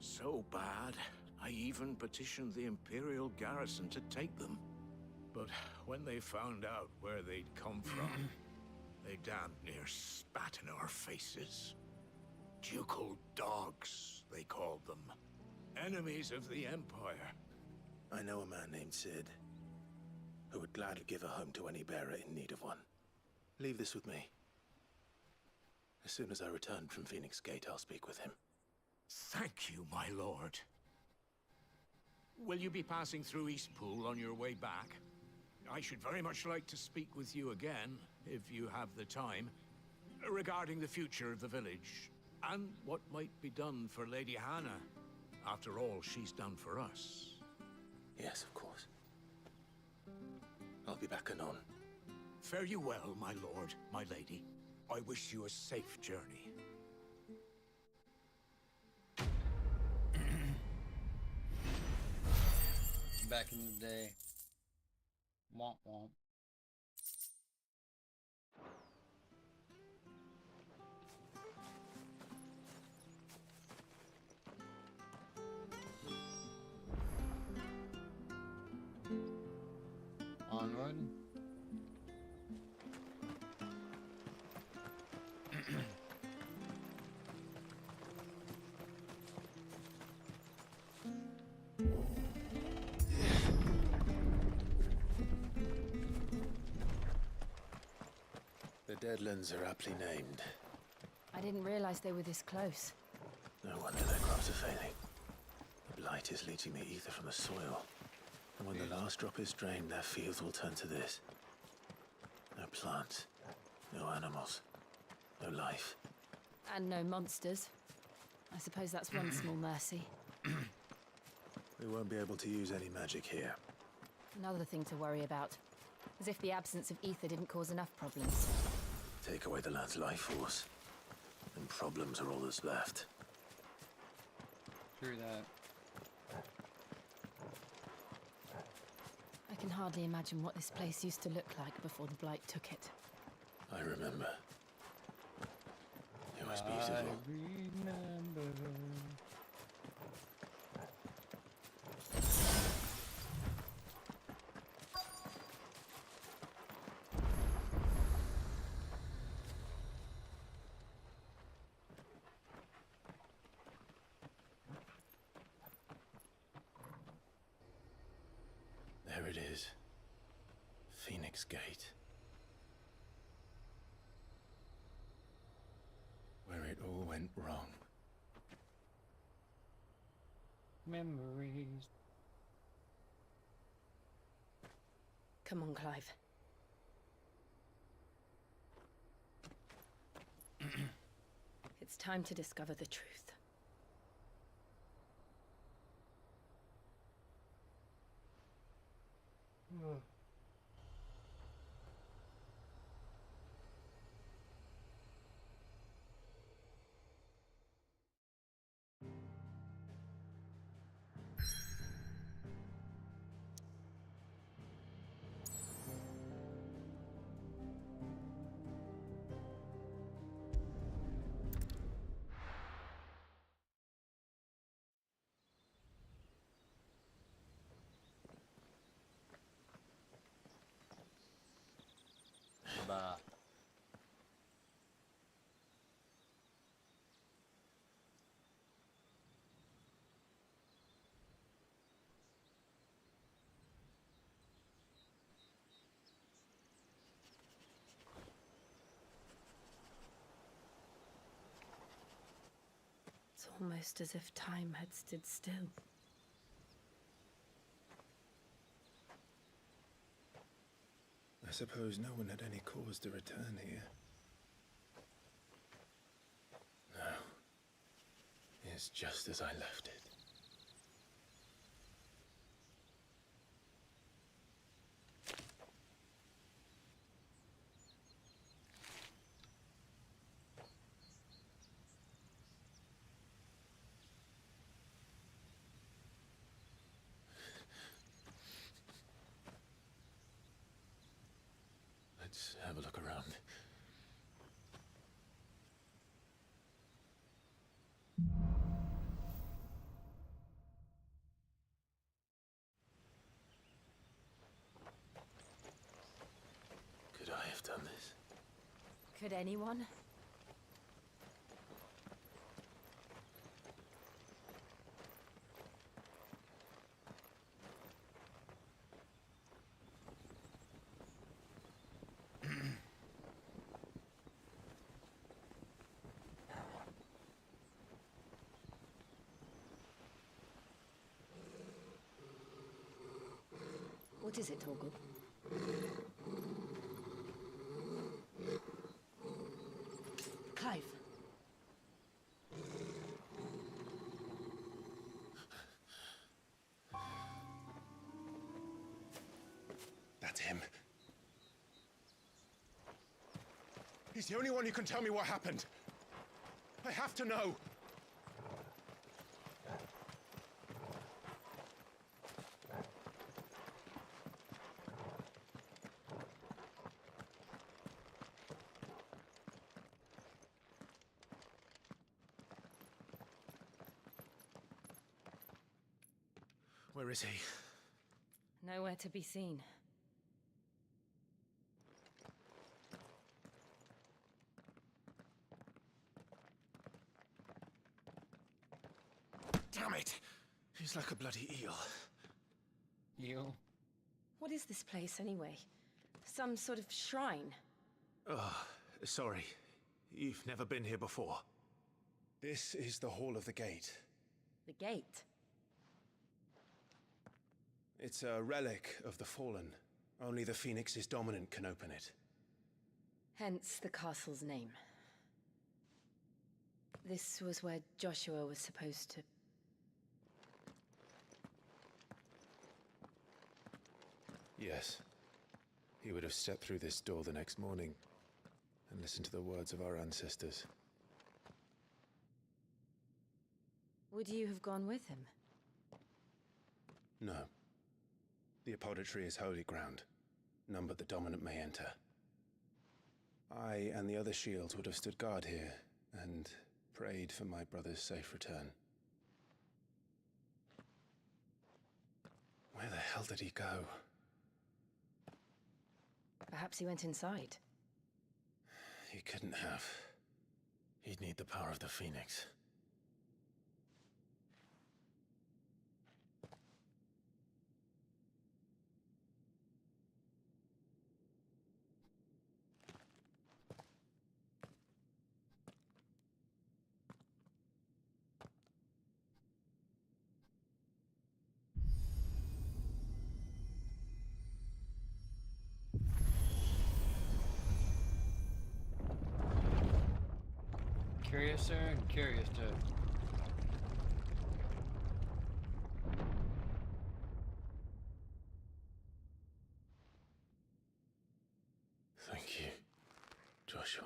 So bad, I even petitioned the Imperial garrison to take them. But when they found out where they'd come from, they damn near spat in our faces. Ducal dogs, they called them. Enemies of the Empire. I know a man named Sid, who would gladly give a home to any bearer in need of one. Leave this with me. As soon as I return from Phoenix Gate, I'll speak with him. Thank you, my lord. Will you be passing through Eastpool on your way back? I should very much like to speak with you again, if you have the time, regarding the future of the village, and what might be done for Lady Hannah, after all she's done for us. Yes, of course. I'll be back anon. Fare you well, my lord, my lady. I wish you a safe journey. Back in the day. Womp womp. Onward. The Deadlands are aptly named. I didn't realize they were this close. No wonder their crops are failing. The blight is leaching the ether from the soil. And when the last drop is drained, their fields will turn to this. No plants, no animals, no life. And no monsters. I suppose that's one small mercy. We won't be able to use any magic here. Another thing to worry about. As if the absence of ether didn't cause enough problems. Take away the lad's life force, and problems are all that's left. True that. I can hardly imagine what this place used to look like before the blight took it. I remember. It was beautiful. I remember. There it is. Phoenix Gate. Where it all went wrong. Memories. Come on, Clive. It's time to discover the truth. Bah. It's almost as if time had stood still. I suppose no one had any cause to return here. No. It's just as I left it. Let's have a look around. Could I have done this? Could anyone? What is it, Torgal? Clive. That's him. He's the only one who can tell me what happened. I have to know. Where is he? Nowhere to be seen. Damn it! He's like a bloody eel. Eel? What is this place, anyway? Some sort of shrine? Oh, sorry. You've never been here before. This is the Hall of the Gate. The gate? It's a relic of the Fallen. Only the Phoenix's dominant can open it. Hence the castle's name. This was where Joshua was supposed to... Yes. He would have stepped through this door the next morning and listened to the words of our ancestors. Would you have gone with him? No. The apodatory is holy ground. None but the dominant may enter. I and the other shields would have stood guard here and prayed for my brother's safe return. Where the hell did he go? Perhaps he went inside. He couldn't have. He'd need the power of the Phoenix. curiouser and curiouser. Thank you, Joshua.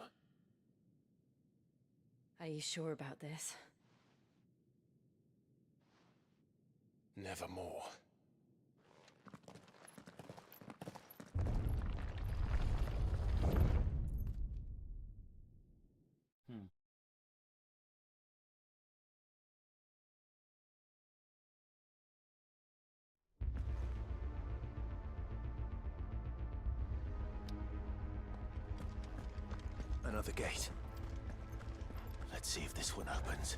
Are you sure about this? Nevermore. Another gate. Let's see if this one opens.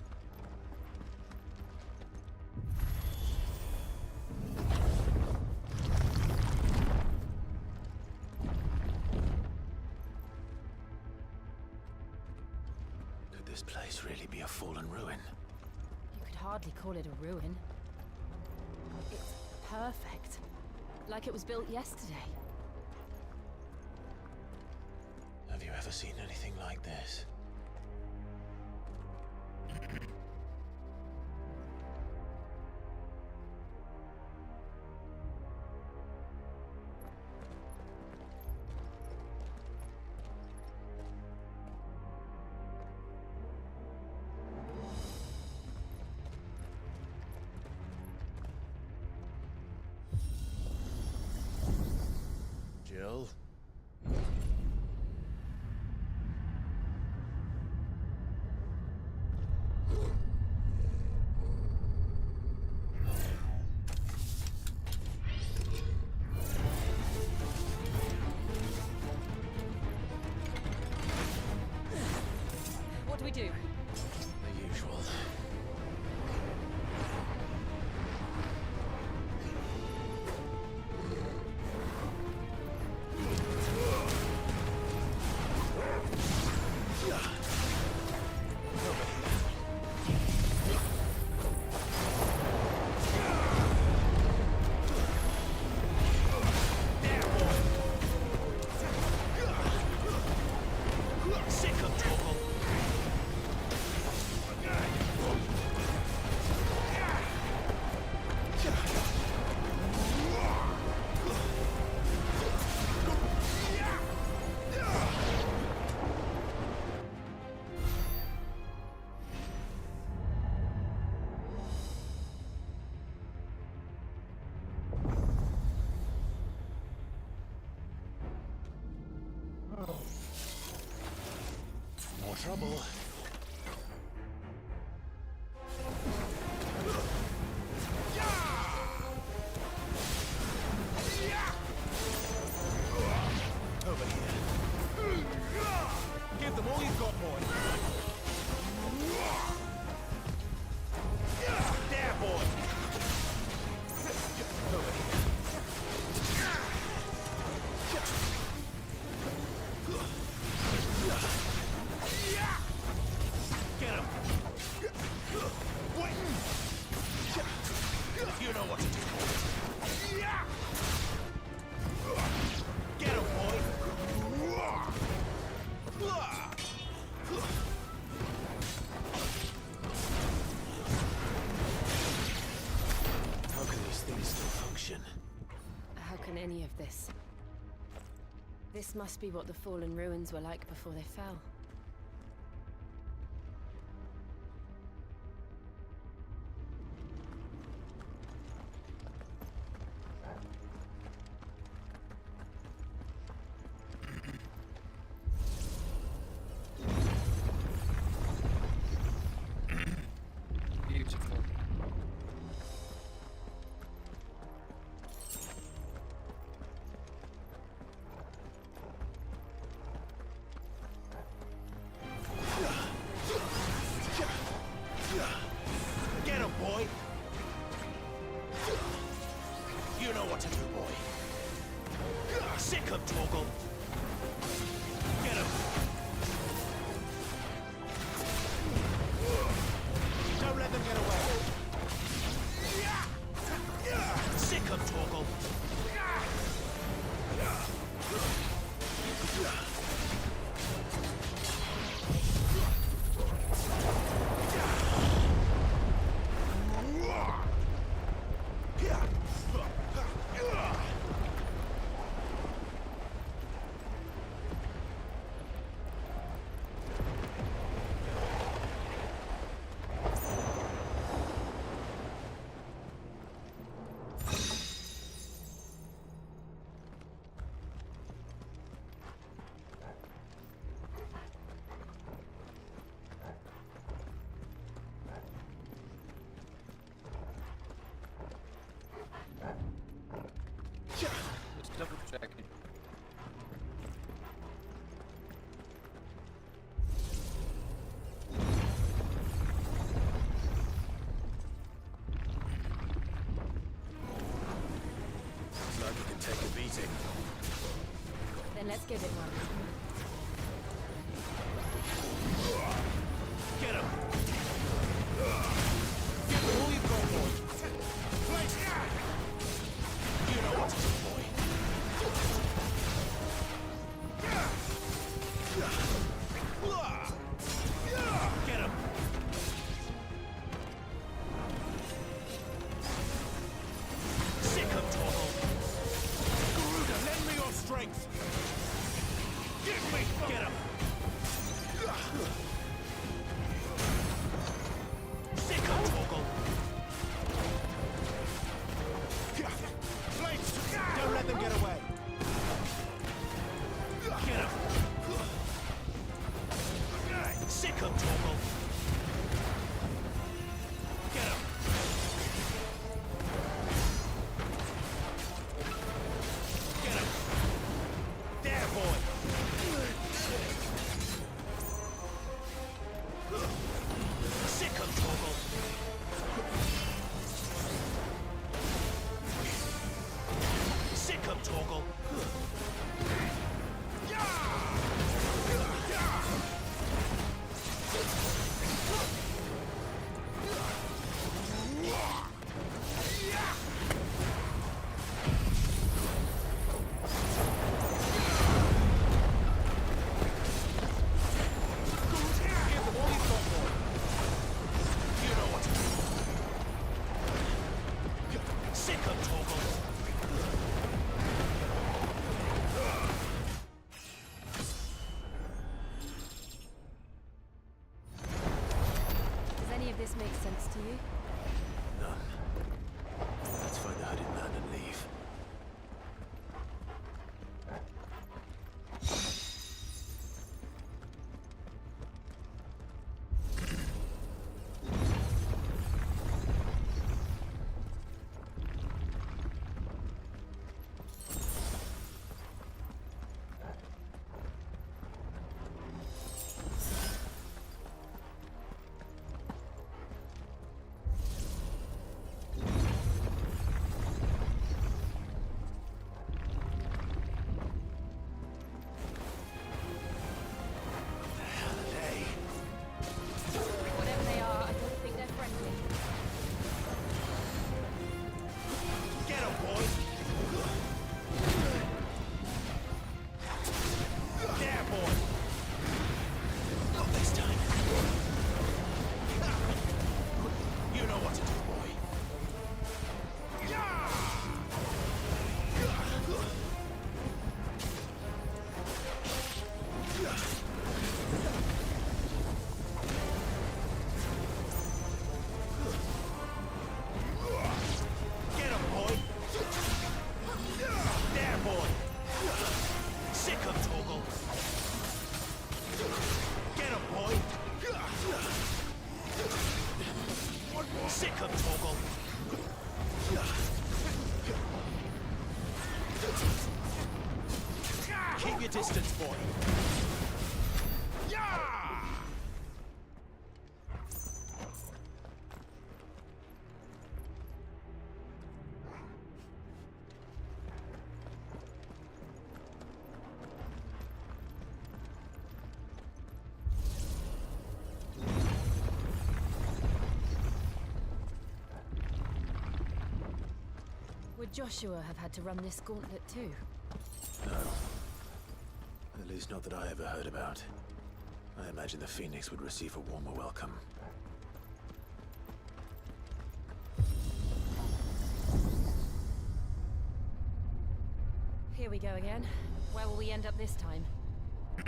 Could this place really be a fallen ruin? You could hardly call it a ruin. It's perfect. Like it was built yesterday. Have you ever seen anything like this? Jill? What do we do? The usual. More trouble. Over here. Give them all you've got, boy. There, boy. Over here. Get him. Wait. You know what to do. Get him, boy. How can these things still function? How can any of this? This must be what the fallen ruins were like before they fell. Beautiful. take a beating. Then let's give it one. Get him! Give him all you've got, boy! Place! You know what to do, boy. Get him! Sick him, Torgal! Garuda, lend me your strength! Give me! Get him! Sick him, Torgal! Flames! Don't let them get away! Get him! Sick him, Torgal! Get him! Get him! There, boy! Sick him, Torgal! Sick him, Torgal! Sick him, Torgal! Does any of this make sense to you? None. Let's find the hooded man and leave. Whatever they are, I don't think they're friendly. Get him, boy! There, boy! Not this time. You know what to do, boy. Get him, boy! There, boy! Sick him, Torgal! Get him, boy! Sick him, Torgal! Keep your distance, boy! Would Joshua have had to run this gauntlet too? No. At least not that I ever heard about. I imagine the Phoenix would receive a warmer welcome. Here we go again. Where will we end up this time?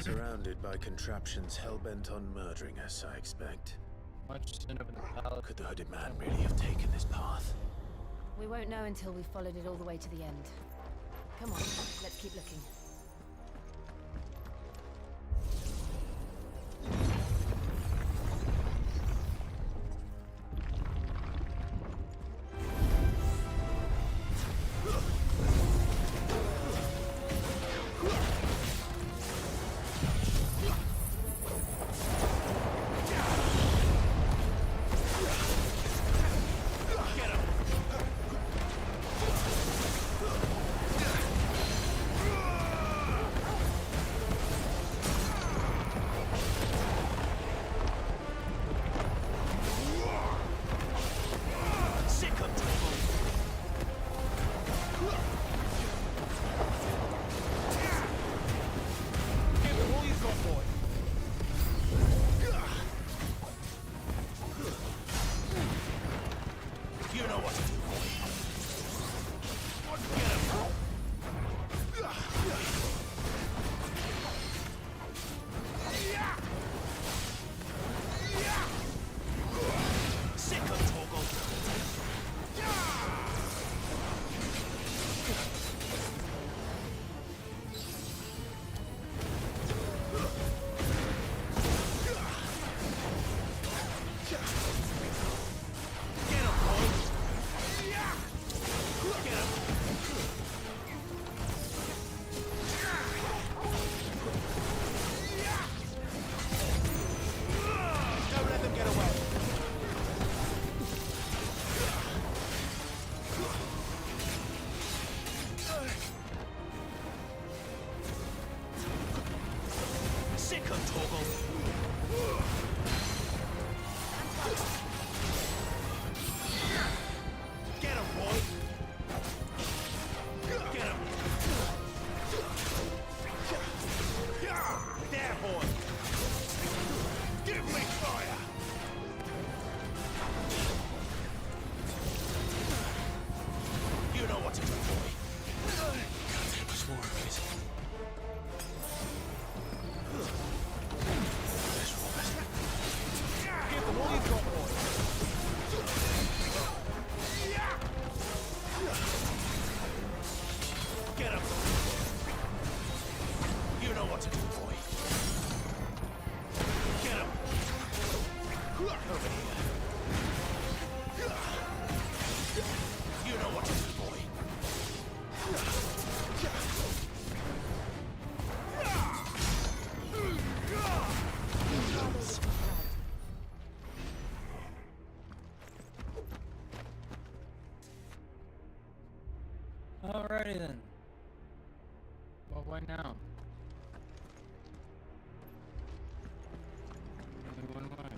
Surrounded by contraptions hell-bent on murdering us, I expect. Much sin over the palace. Could the hooded man really have taken this path? We won't know until we've followed it all the way to the end. Come on, let's keep looking. Get him! Sick of Toggle. Get him, boy. Get him. There, boy. Give me fire. You know what to do, boy. Can't take much more of it. Give them all you've got, boy. Get him. You know what to do, boy. Get him. Over here. You know what to do, boy. Alrighty then. Well, why now? Only one way.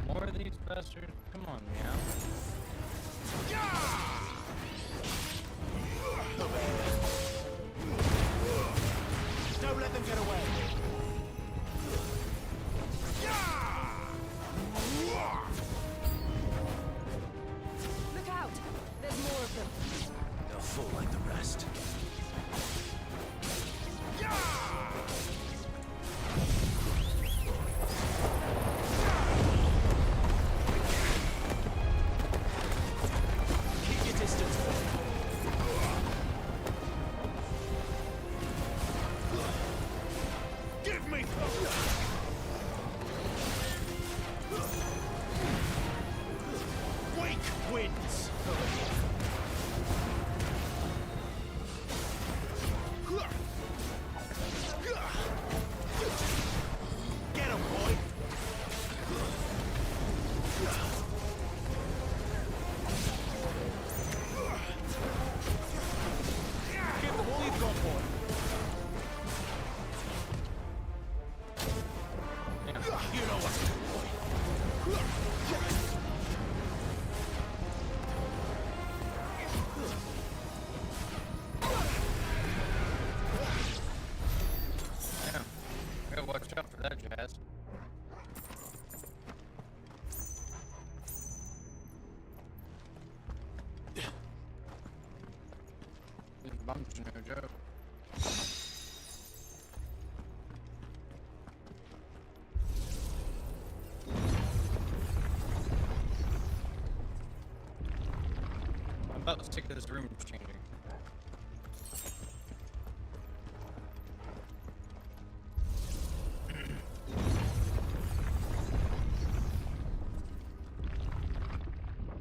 More of these bastards? Come on, meow. Don't let them get away. Look out! There's more of them. They'll fall like the rest. Keep your distance. Give me Wake wins. Get him, boy. Give them all you've got, boy. You know what to do, boy. Damn. Gotta watch out for that jazz. These bumps are no joke. I'm about sick of this room changing.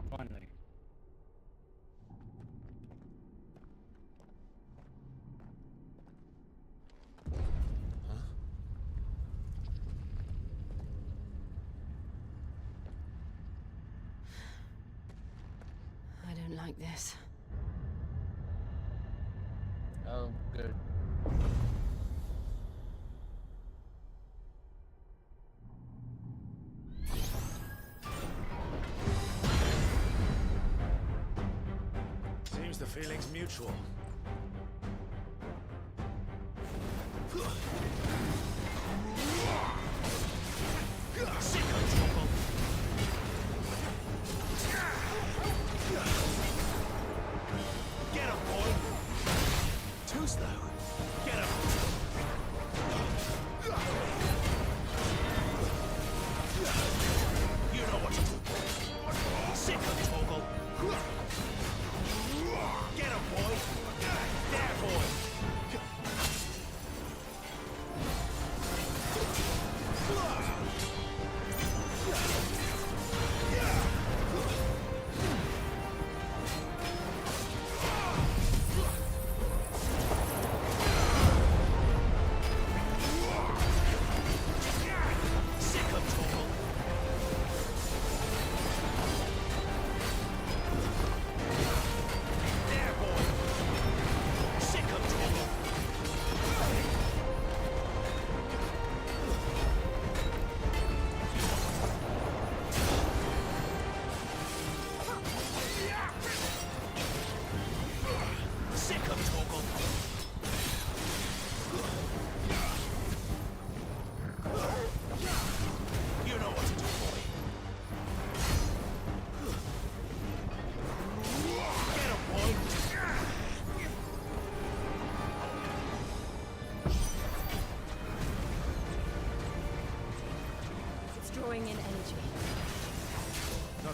Finally. I don't like this. Oh, good. Seems the feeling's mutual. Sick of trouble. Get him, boy. Too slow. Get him. You know what to do, boy. Sick of Toggle. Get him, boy.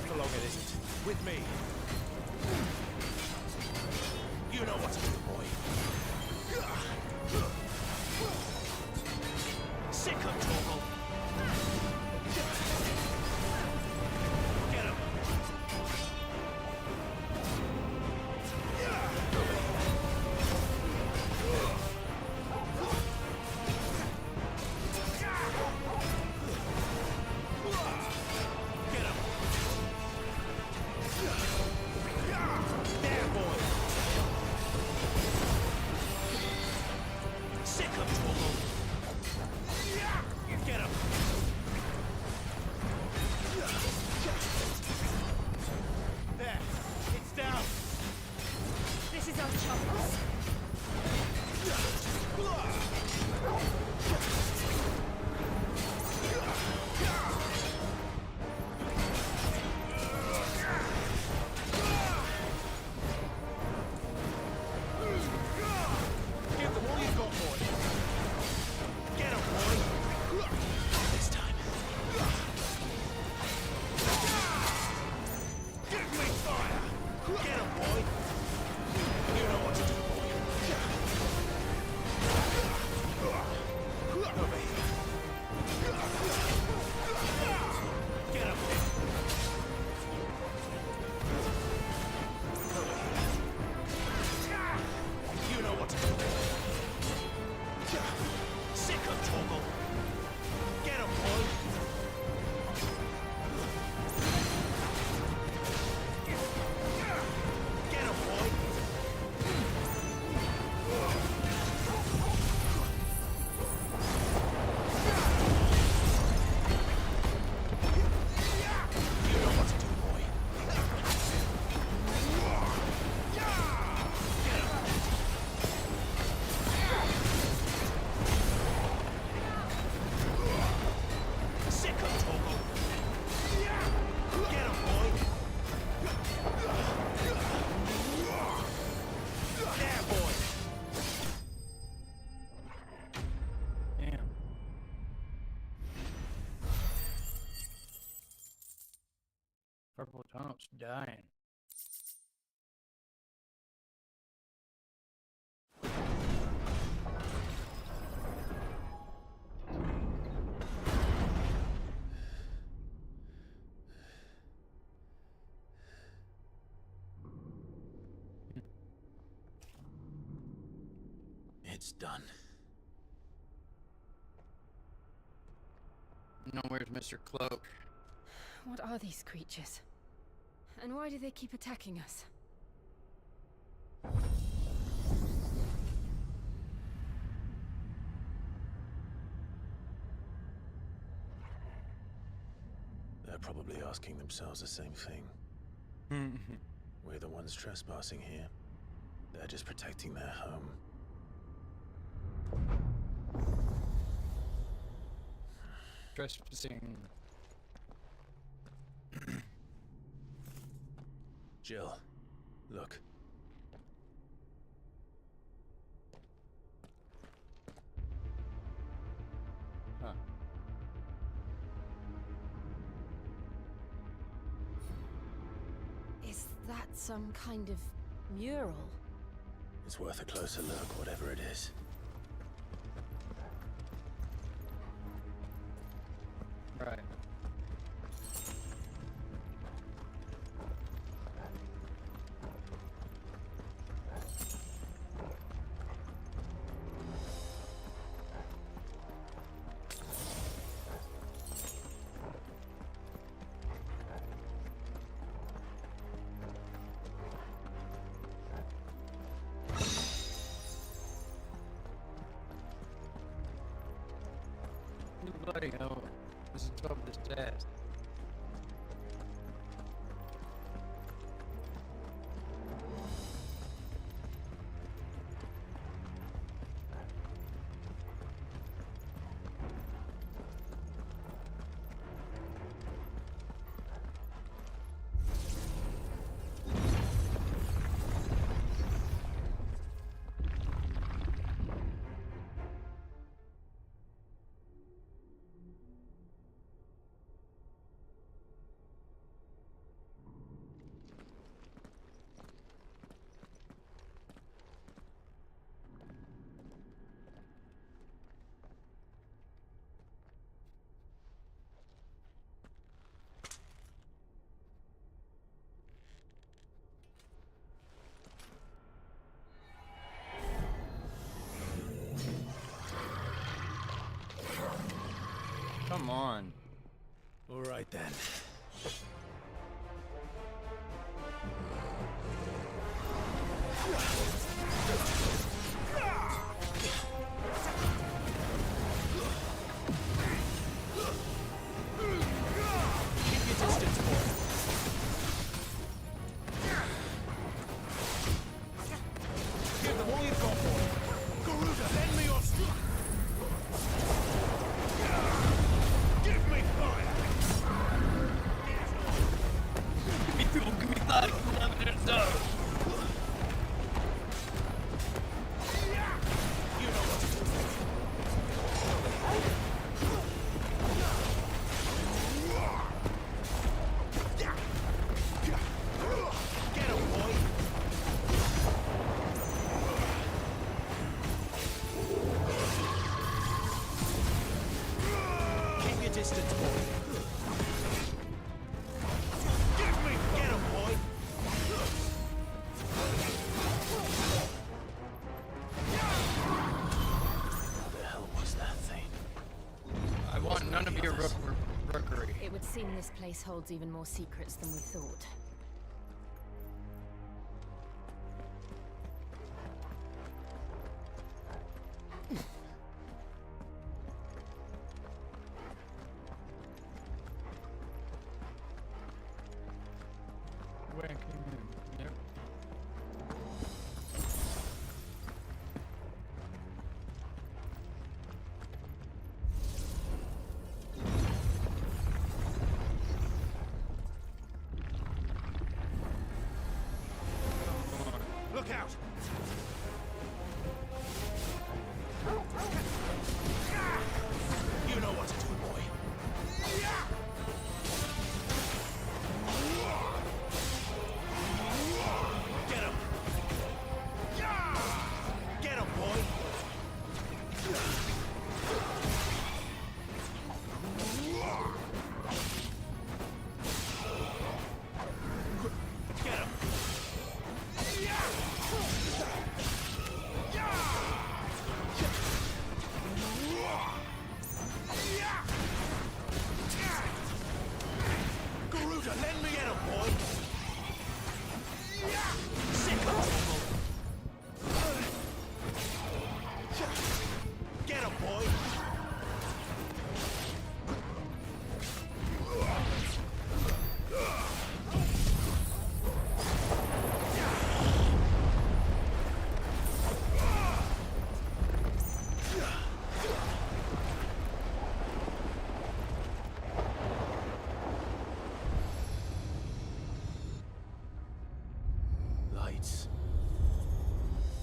for long it isn't. With me. You know what to do, boy. Sick of trouble. Get him. There, boy. Sick of trouble. Get him. There. It's down. This is our chance. Give them all you've got, boy. Get him, boy. This time. Give me fire. Get him, boy. You know what to do, boy. Over here. Get him. Over here. You know what to do. Sick of trouble. Get him, boy. Get him, boy. You know what to do, boy. Get him. Sick of trouble. Get him, boy. There, boy. Damn. Purple Tomp's dying. It's done. No, where's Mr. Cloak? What are these creatures? And why do they keep attacking us? They're probably asking themselves the same thing. We're the ones trespassing here. They're just protecting their home. Trespassing. Jill, look. Huh. Is that some kind of mural? It's worth a closer look, whatever it is. Right. Bloody hell. This is top of the stairs. on. All right then. Keep your distance, boy. Give them all you've got, boy. Garuda, lend me your strength. Give me fire. Give me fuel, give me life, whatever it is. You know what to do. Get him, boy. Keep your distance, boy. Give me, get him, boy. What the hell was that thing? I want none of your rookery. It would seem this place holds even more secrets than we thought. Yep. Look out! You know what to do, boy. Get him! Get him, boy! Get him! Garuda, lend me get him, boy! Sick of trouble! Get him, boy! Lights.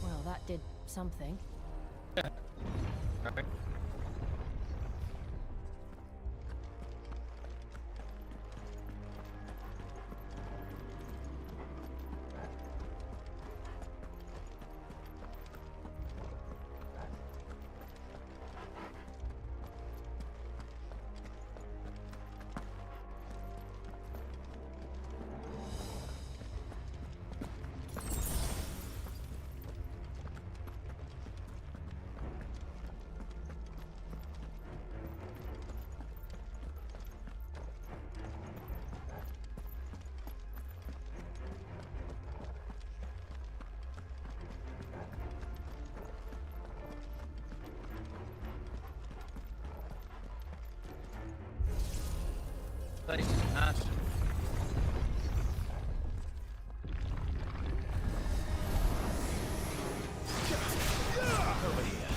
Well, that did something. Right. Place is massive. Over here.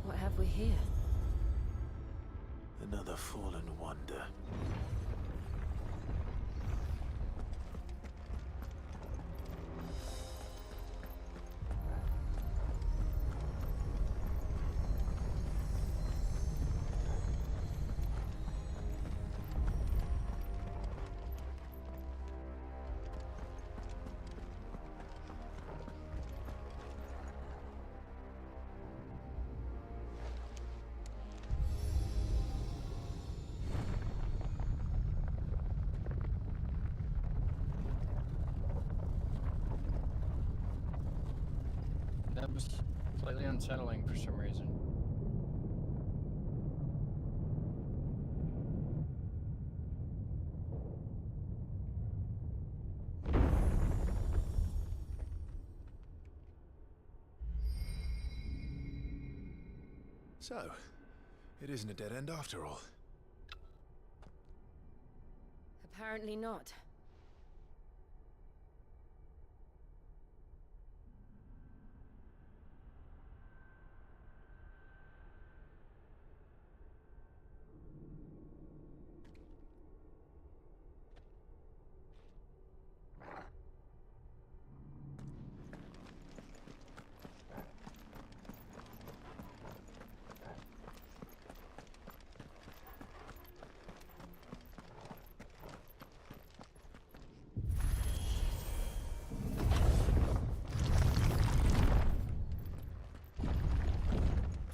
What have we here? Another fallen wonder. was slightly unsettling for some reason. So, it isn't a dead end after all. Apparently not.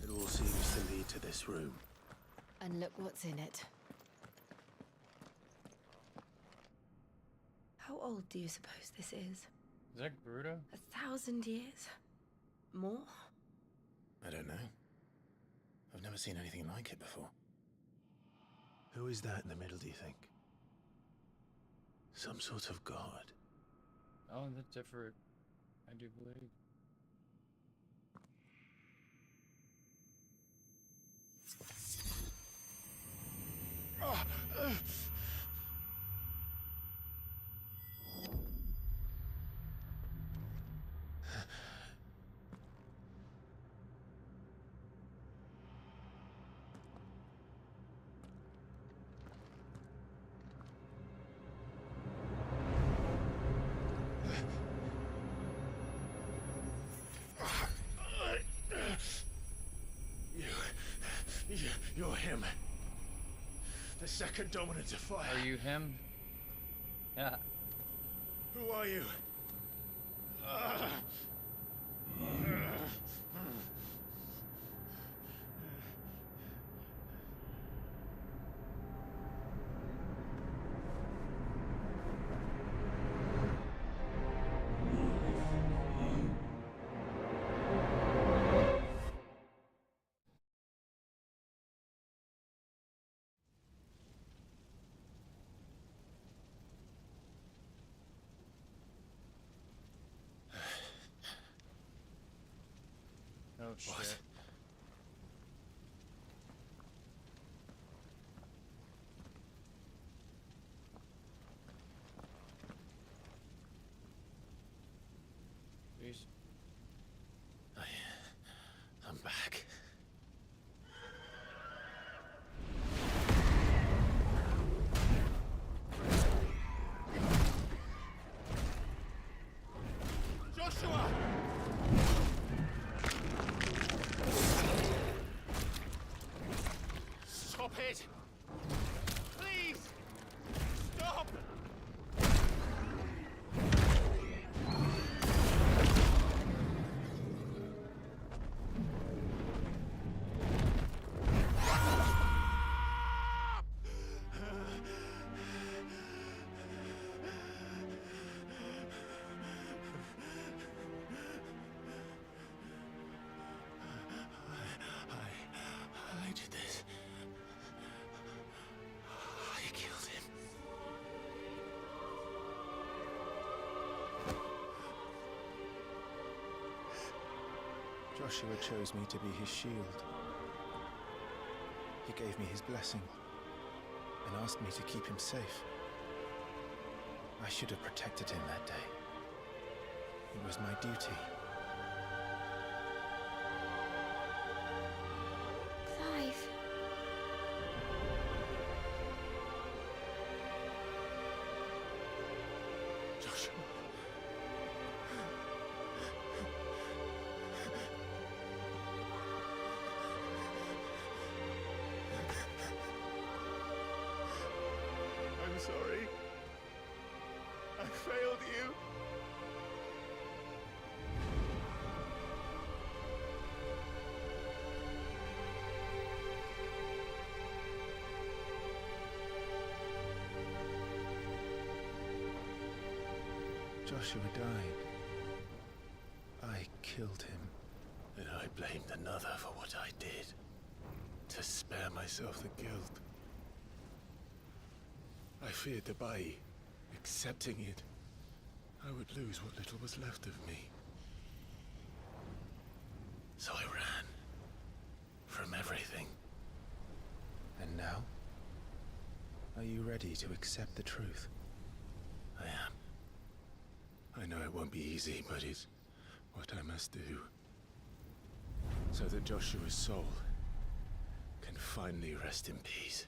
It all seems to lead to this room. And look what's in it. How old do you suppose this is? Is that Gruda? 1,000 years? More? I don't know. I've never seen anything like it before. Who is that in the middle, do you think? Some sort of god. Oh, that's different. I do believe. You're him. The second dominant of fire. Are you him? Yeah. Who are you? Oh shit. What? Please. I'm back. Joshua! Stop it! Please! Stop! I did this. I killed him. Joshua chose me to be his shield. He gave me his blessing and asked me to keep him safe. I should have protected him that day. It was my duty. Clive. Joshua. I'm sorry. I failed you. Joshua died. I killed him. And I blamed another for what I did, to spare myself the guilt. I feared that by accepting it, I would lose what little was left of me. So I ran from everything. And now? Are you ready to accept the truth? I am. I know it won't be easy, but it's what I must do. So that Joshua's soul can finally rest in peace.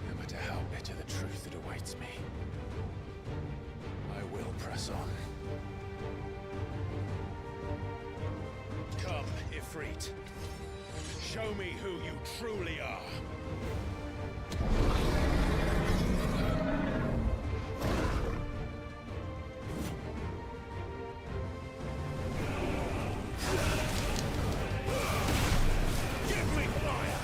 No matter how bitter the truth that awaits me, I will press on. Come, Ifrit. Show me who you truly are. Give me fire!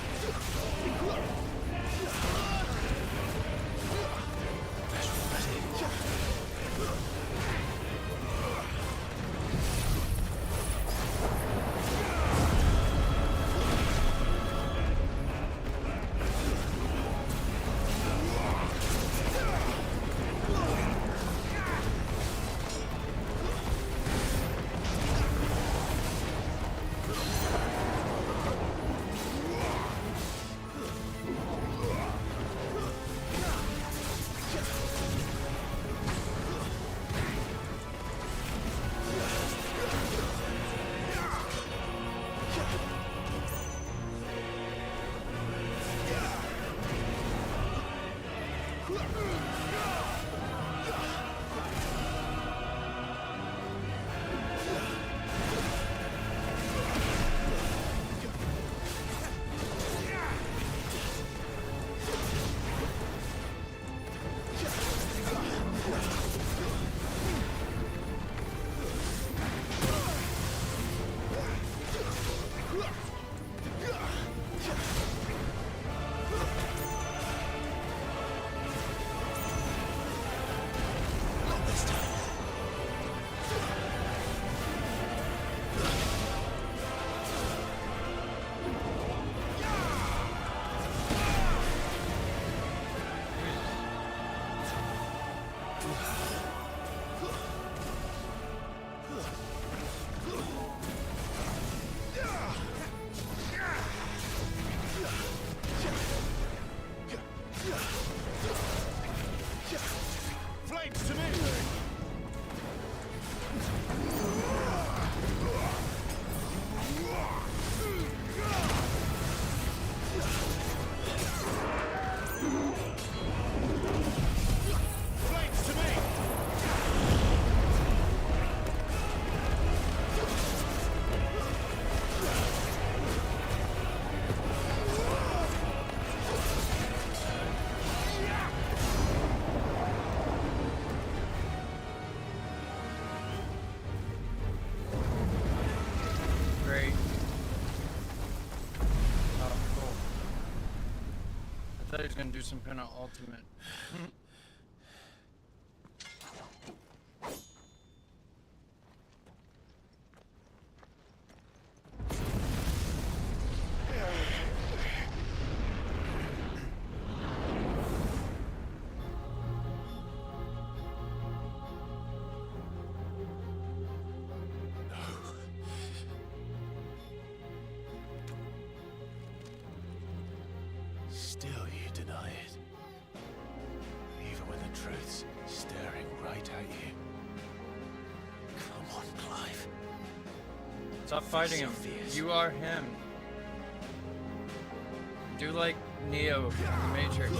Flames to me! Flames to me! Great. Oh, cool. I thought he was gonna do some kind of ultimate. Still you deny it. Even when the truth's staring right at you. Come on, Clive. Stop fighting him. You are him. Do like Neo in the Matrix.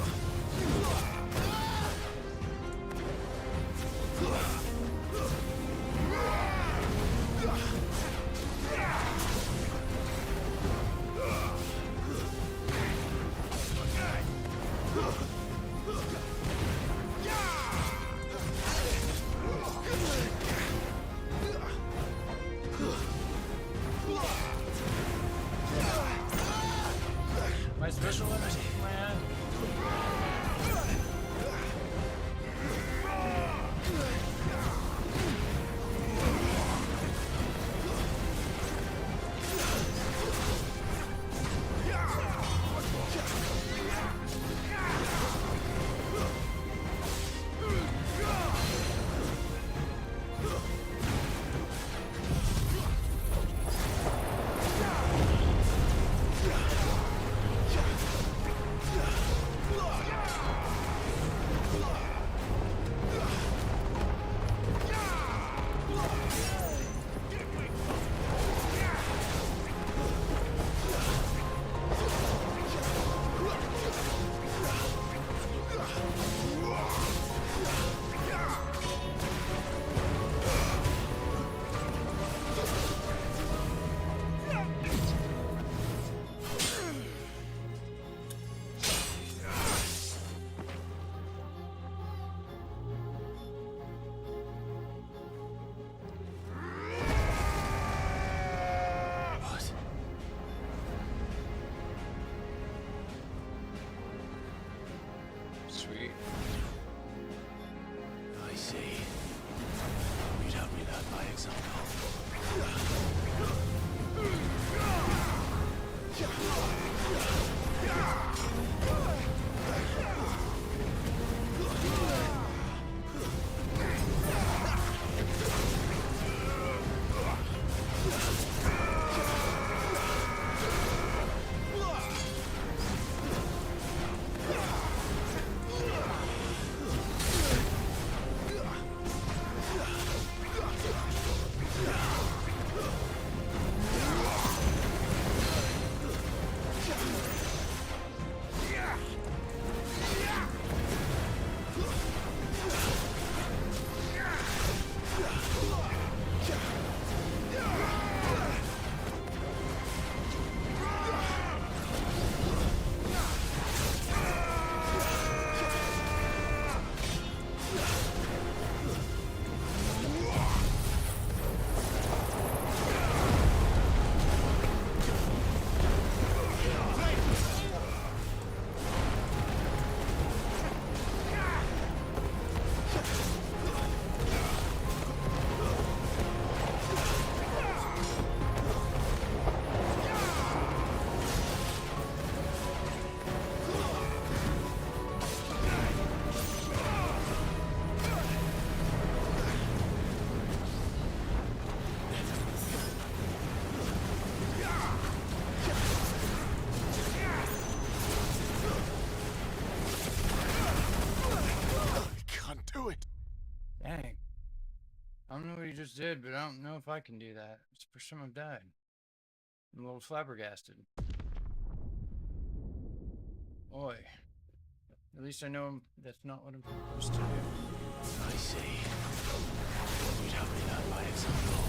My special limit, man. Sweet. I see. You'd help me learn by example. Dang. I don't know what you just did, but I don't know if I can do that. It's the first time I've died. I'm a little flabbergasted. Boy. At least I know that's not what I'm supposed to do. I see. You'd help me learn by example.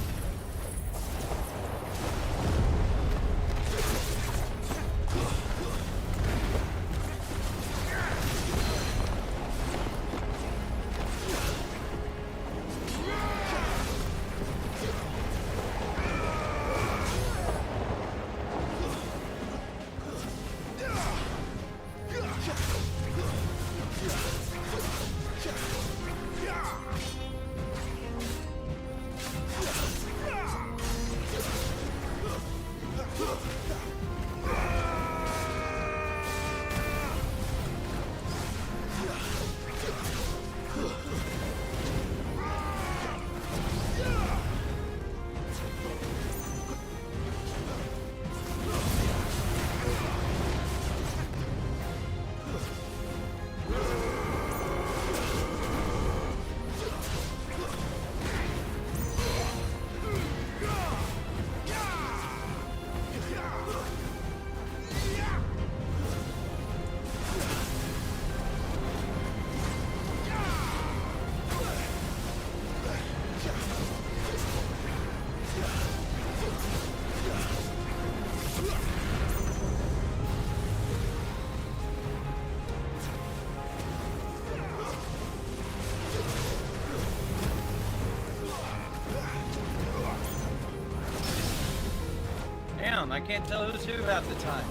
can't tell who's who half the time.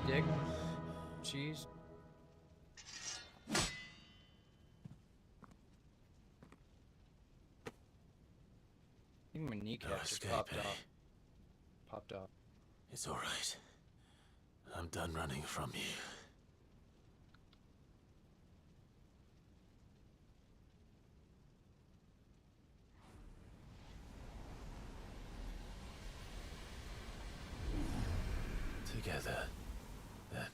Dick, cheese. I think my kneecap just popped off. Popped off. It's all right. I'm done running from you. Together, then.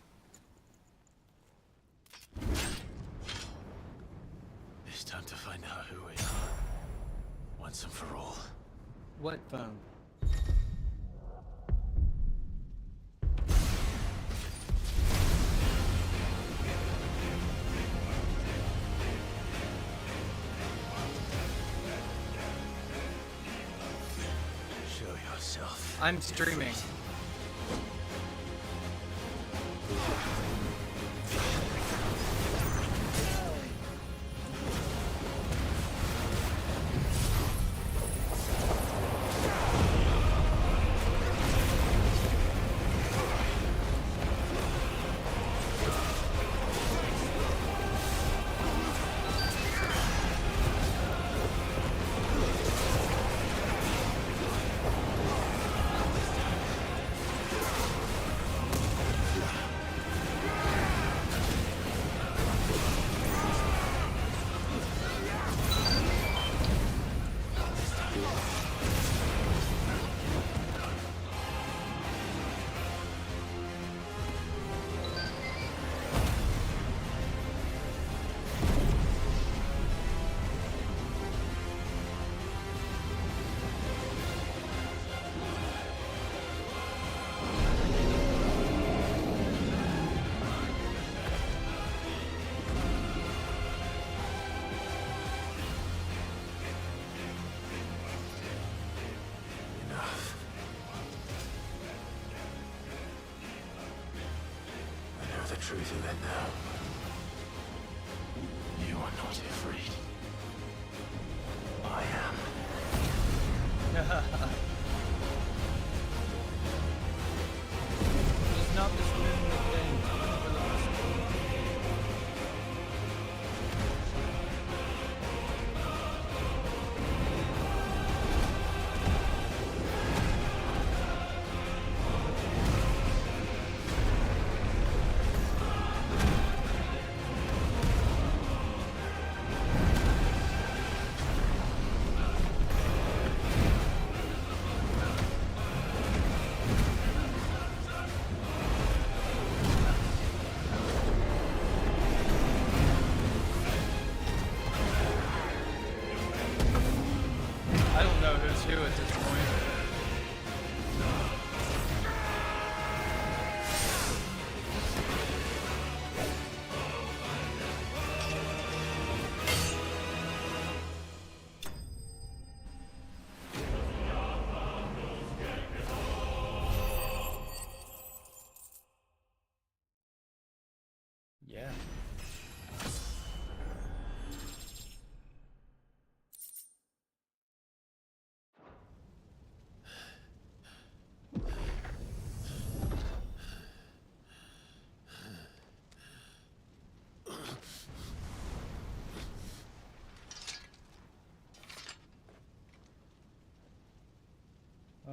It's time to find out who we are. Once and for all. What phone? Show yourself. I'm streaming. The truth of it now. You are not afraid. I am. It's not the spoon thing.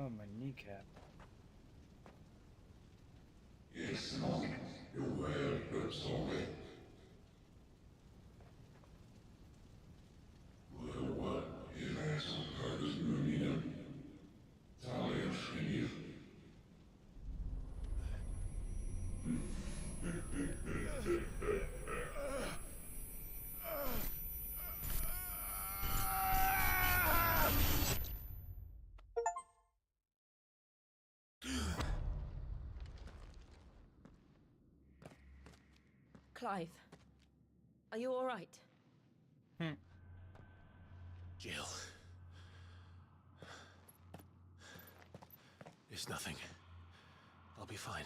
Oh, my kneecap. Yes, monk. You're well, but sorry. Well, what? If that's on purpose, Mumina. Talia, you. Clive, are you all right? Jill. It's nothing. I'll be fine.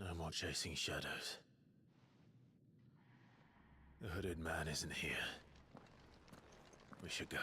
No more chasing shadows. The hooded man isn't here. We should go.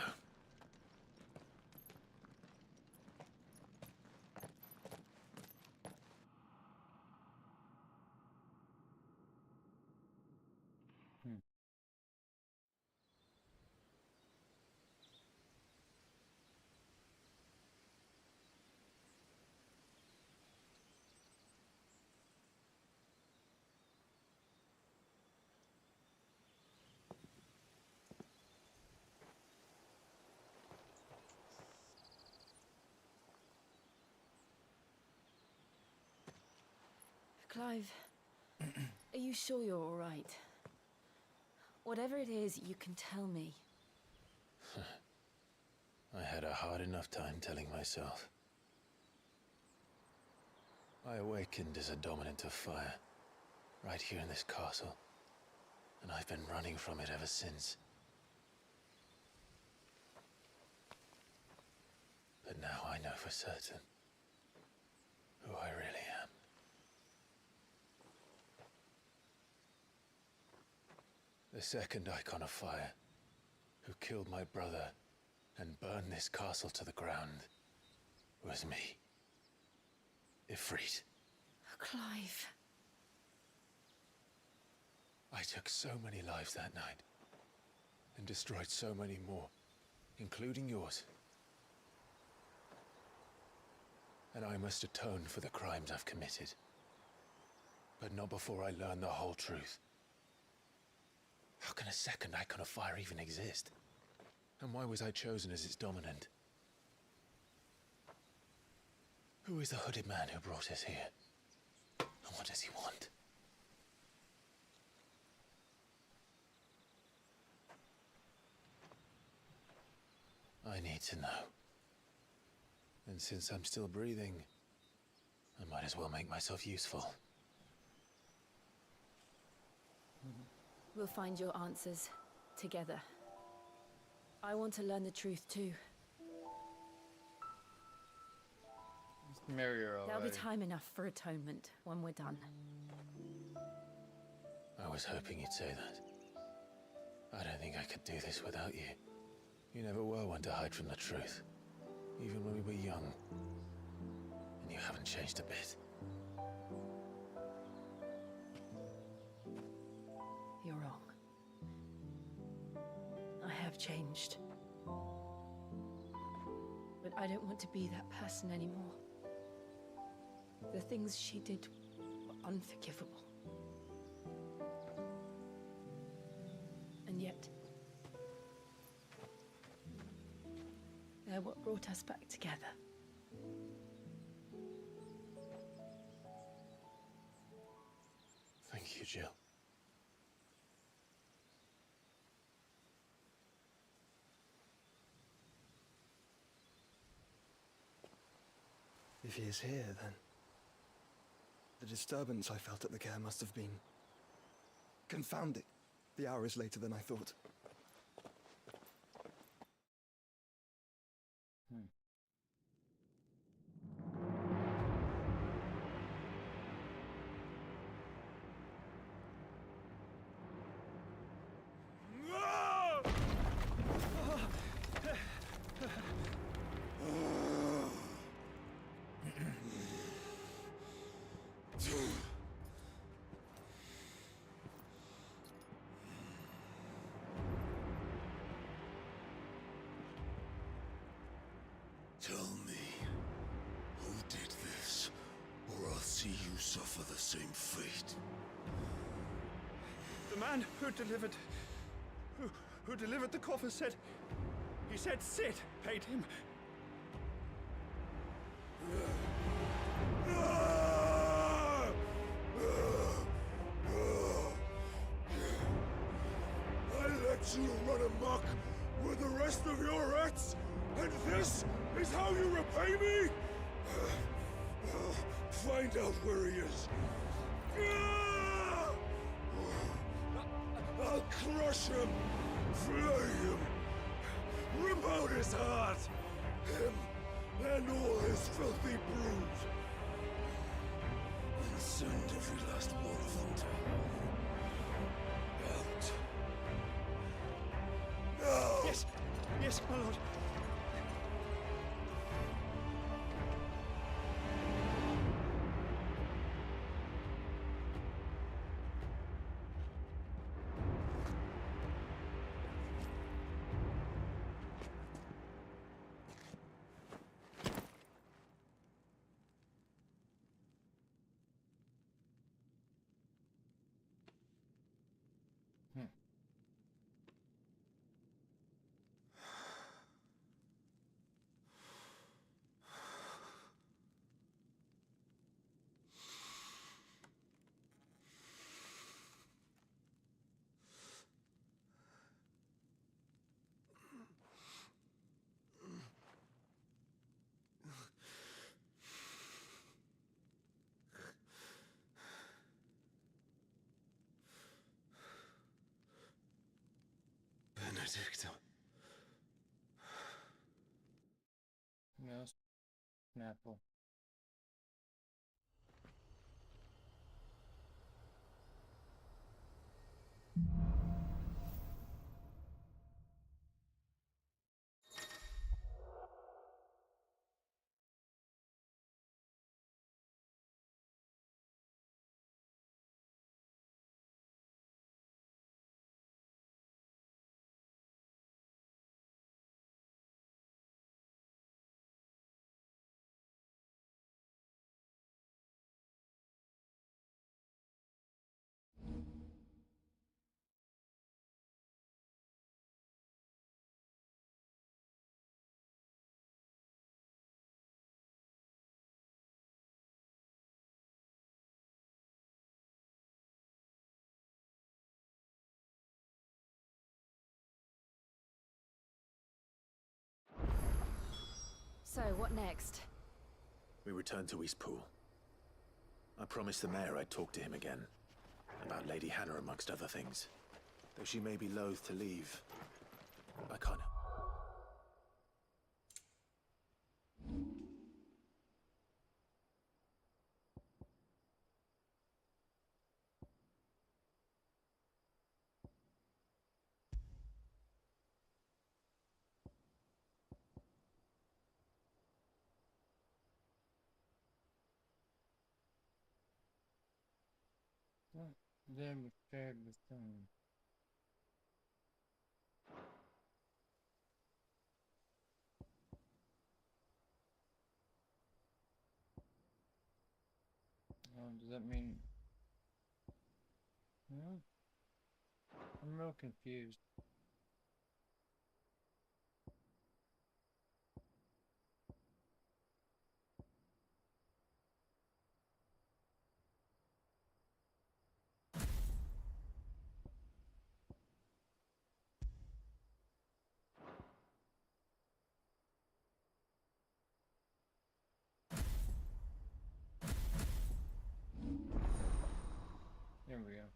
Clive, are you sure you're all right? Whatever it is, you can tell me. I had a hard enough time telling myself. I awakened as a dominant of fire, right here in this castle, and I've been running from it ever since. But now I know for certain who I really am. The second icon of fire, who killed my brother and burned this castle to the ground, was me. Ep3. Clive. I took so many lives that night, and destroyed so many more, including yours. And I must atone for the crimes I've committed. But not before I learn the whole truth. How can a second icon of fire even exist? And why was I chosen as its dominant? Who is the hooded man who brought us here? And what does he want? I need to know. And since I'm still breathing, I might as well make myself useful. We'll find your answers together. I want to learn the truth too. Marry her already. There'll be time enough for atonement when we're done. I was hoping you'd say that. I don't think I could do this without you. You never were one to hide from the truth, even when we were young. And you haven't changed a bit. You're wrong. I have changed. But I don't want to be that person anymore. The things she did were unforgivable. And yet, they're what brought us back together. Thank you, Jill. If he is here, then the disturbance I felt at the care must have been confounding. The hour is later than I thought. Tell me, who did this, or I'll see you suffer the same fate. The man who delivered the coffer said... He said Sid paid him. I let you run amok with the rest of your rats, and this is how you repay me? Find out where he is. I'll crush him, flay him, rip out his heart, him and all his filthy brood, and send every last one of them to hell. Out. Now! Yes, yes, my lord. Benedicta. Yes. Snapple. So, what next? We return to Eastpool. I promised the mayor I'd talk to him again. About Lady Hannah, amongst other things. Though she may be loath to leave, I can't. Then we shared with them. Does that mean? No? I'm real confused. There we go.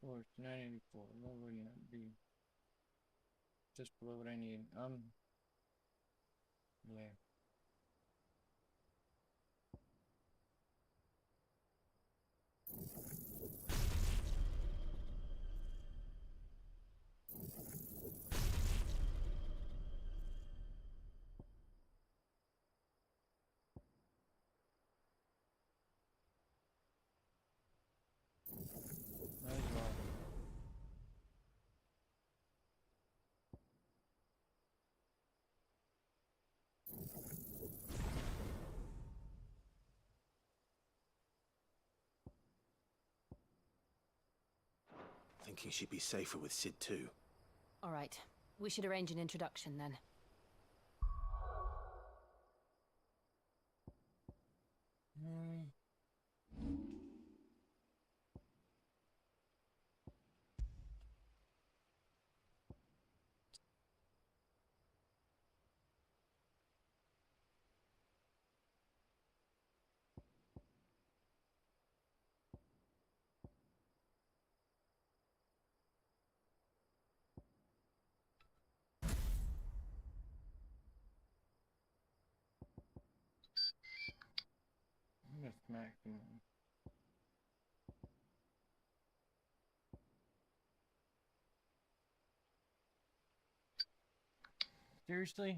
Force 984. What would that be? Just below what I need. Yeah. Might as well. thinking she'd be safer with Sid too. All right. We should arrange an introduction then. I'm gonna smack him. Seriously?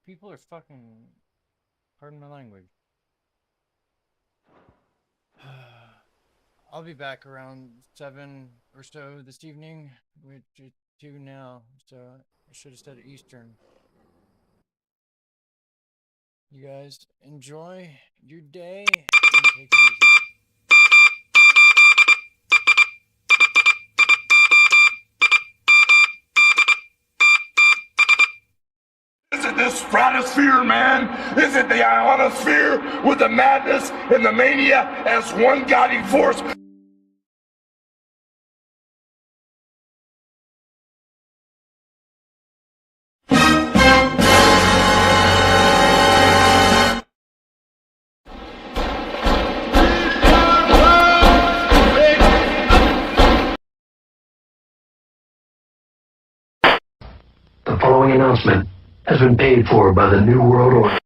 People are fucking... Pardon my language. I'll be back around 7 or so this evening, which is 2 now, so I should have said Eastern. You guys enjoy your day and take it easy. Is it the stratosphere, man? Is it the ionosphere with the madness and the mania as one guiding force? The following announcement has been paid for by the New World Order.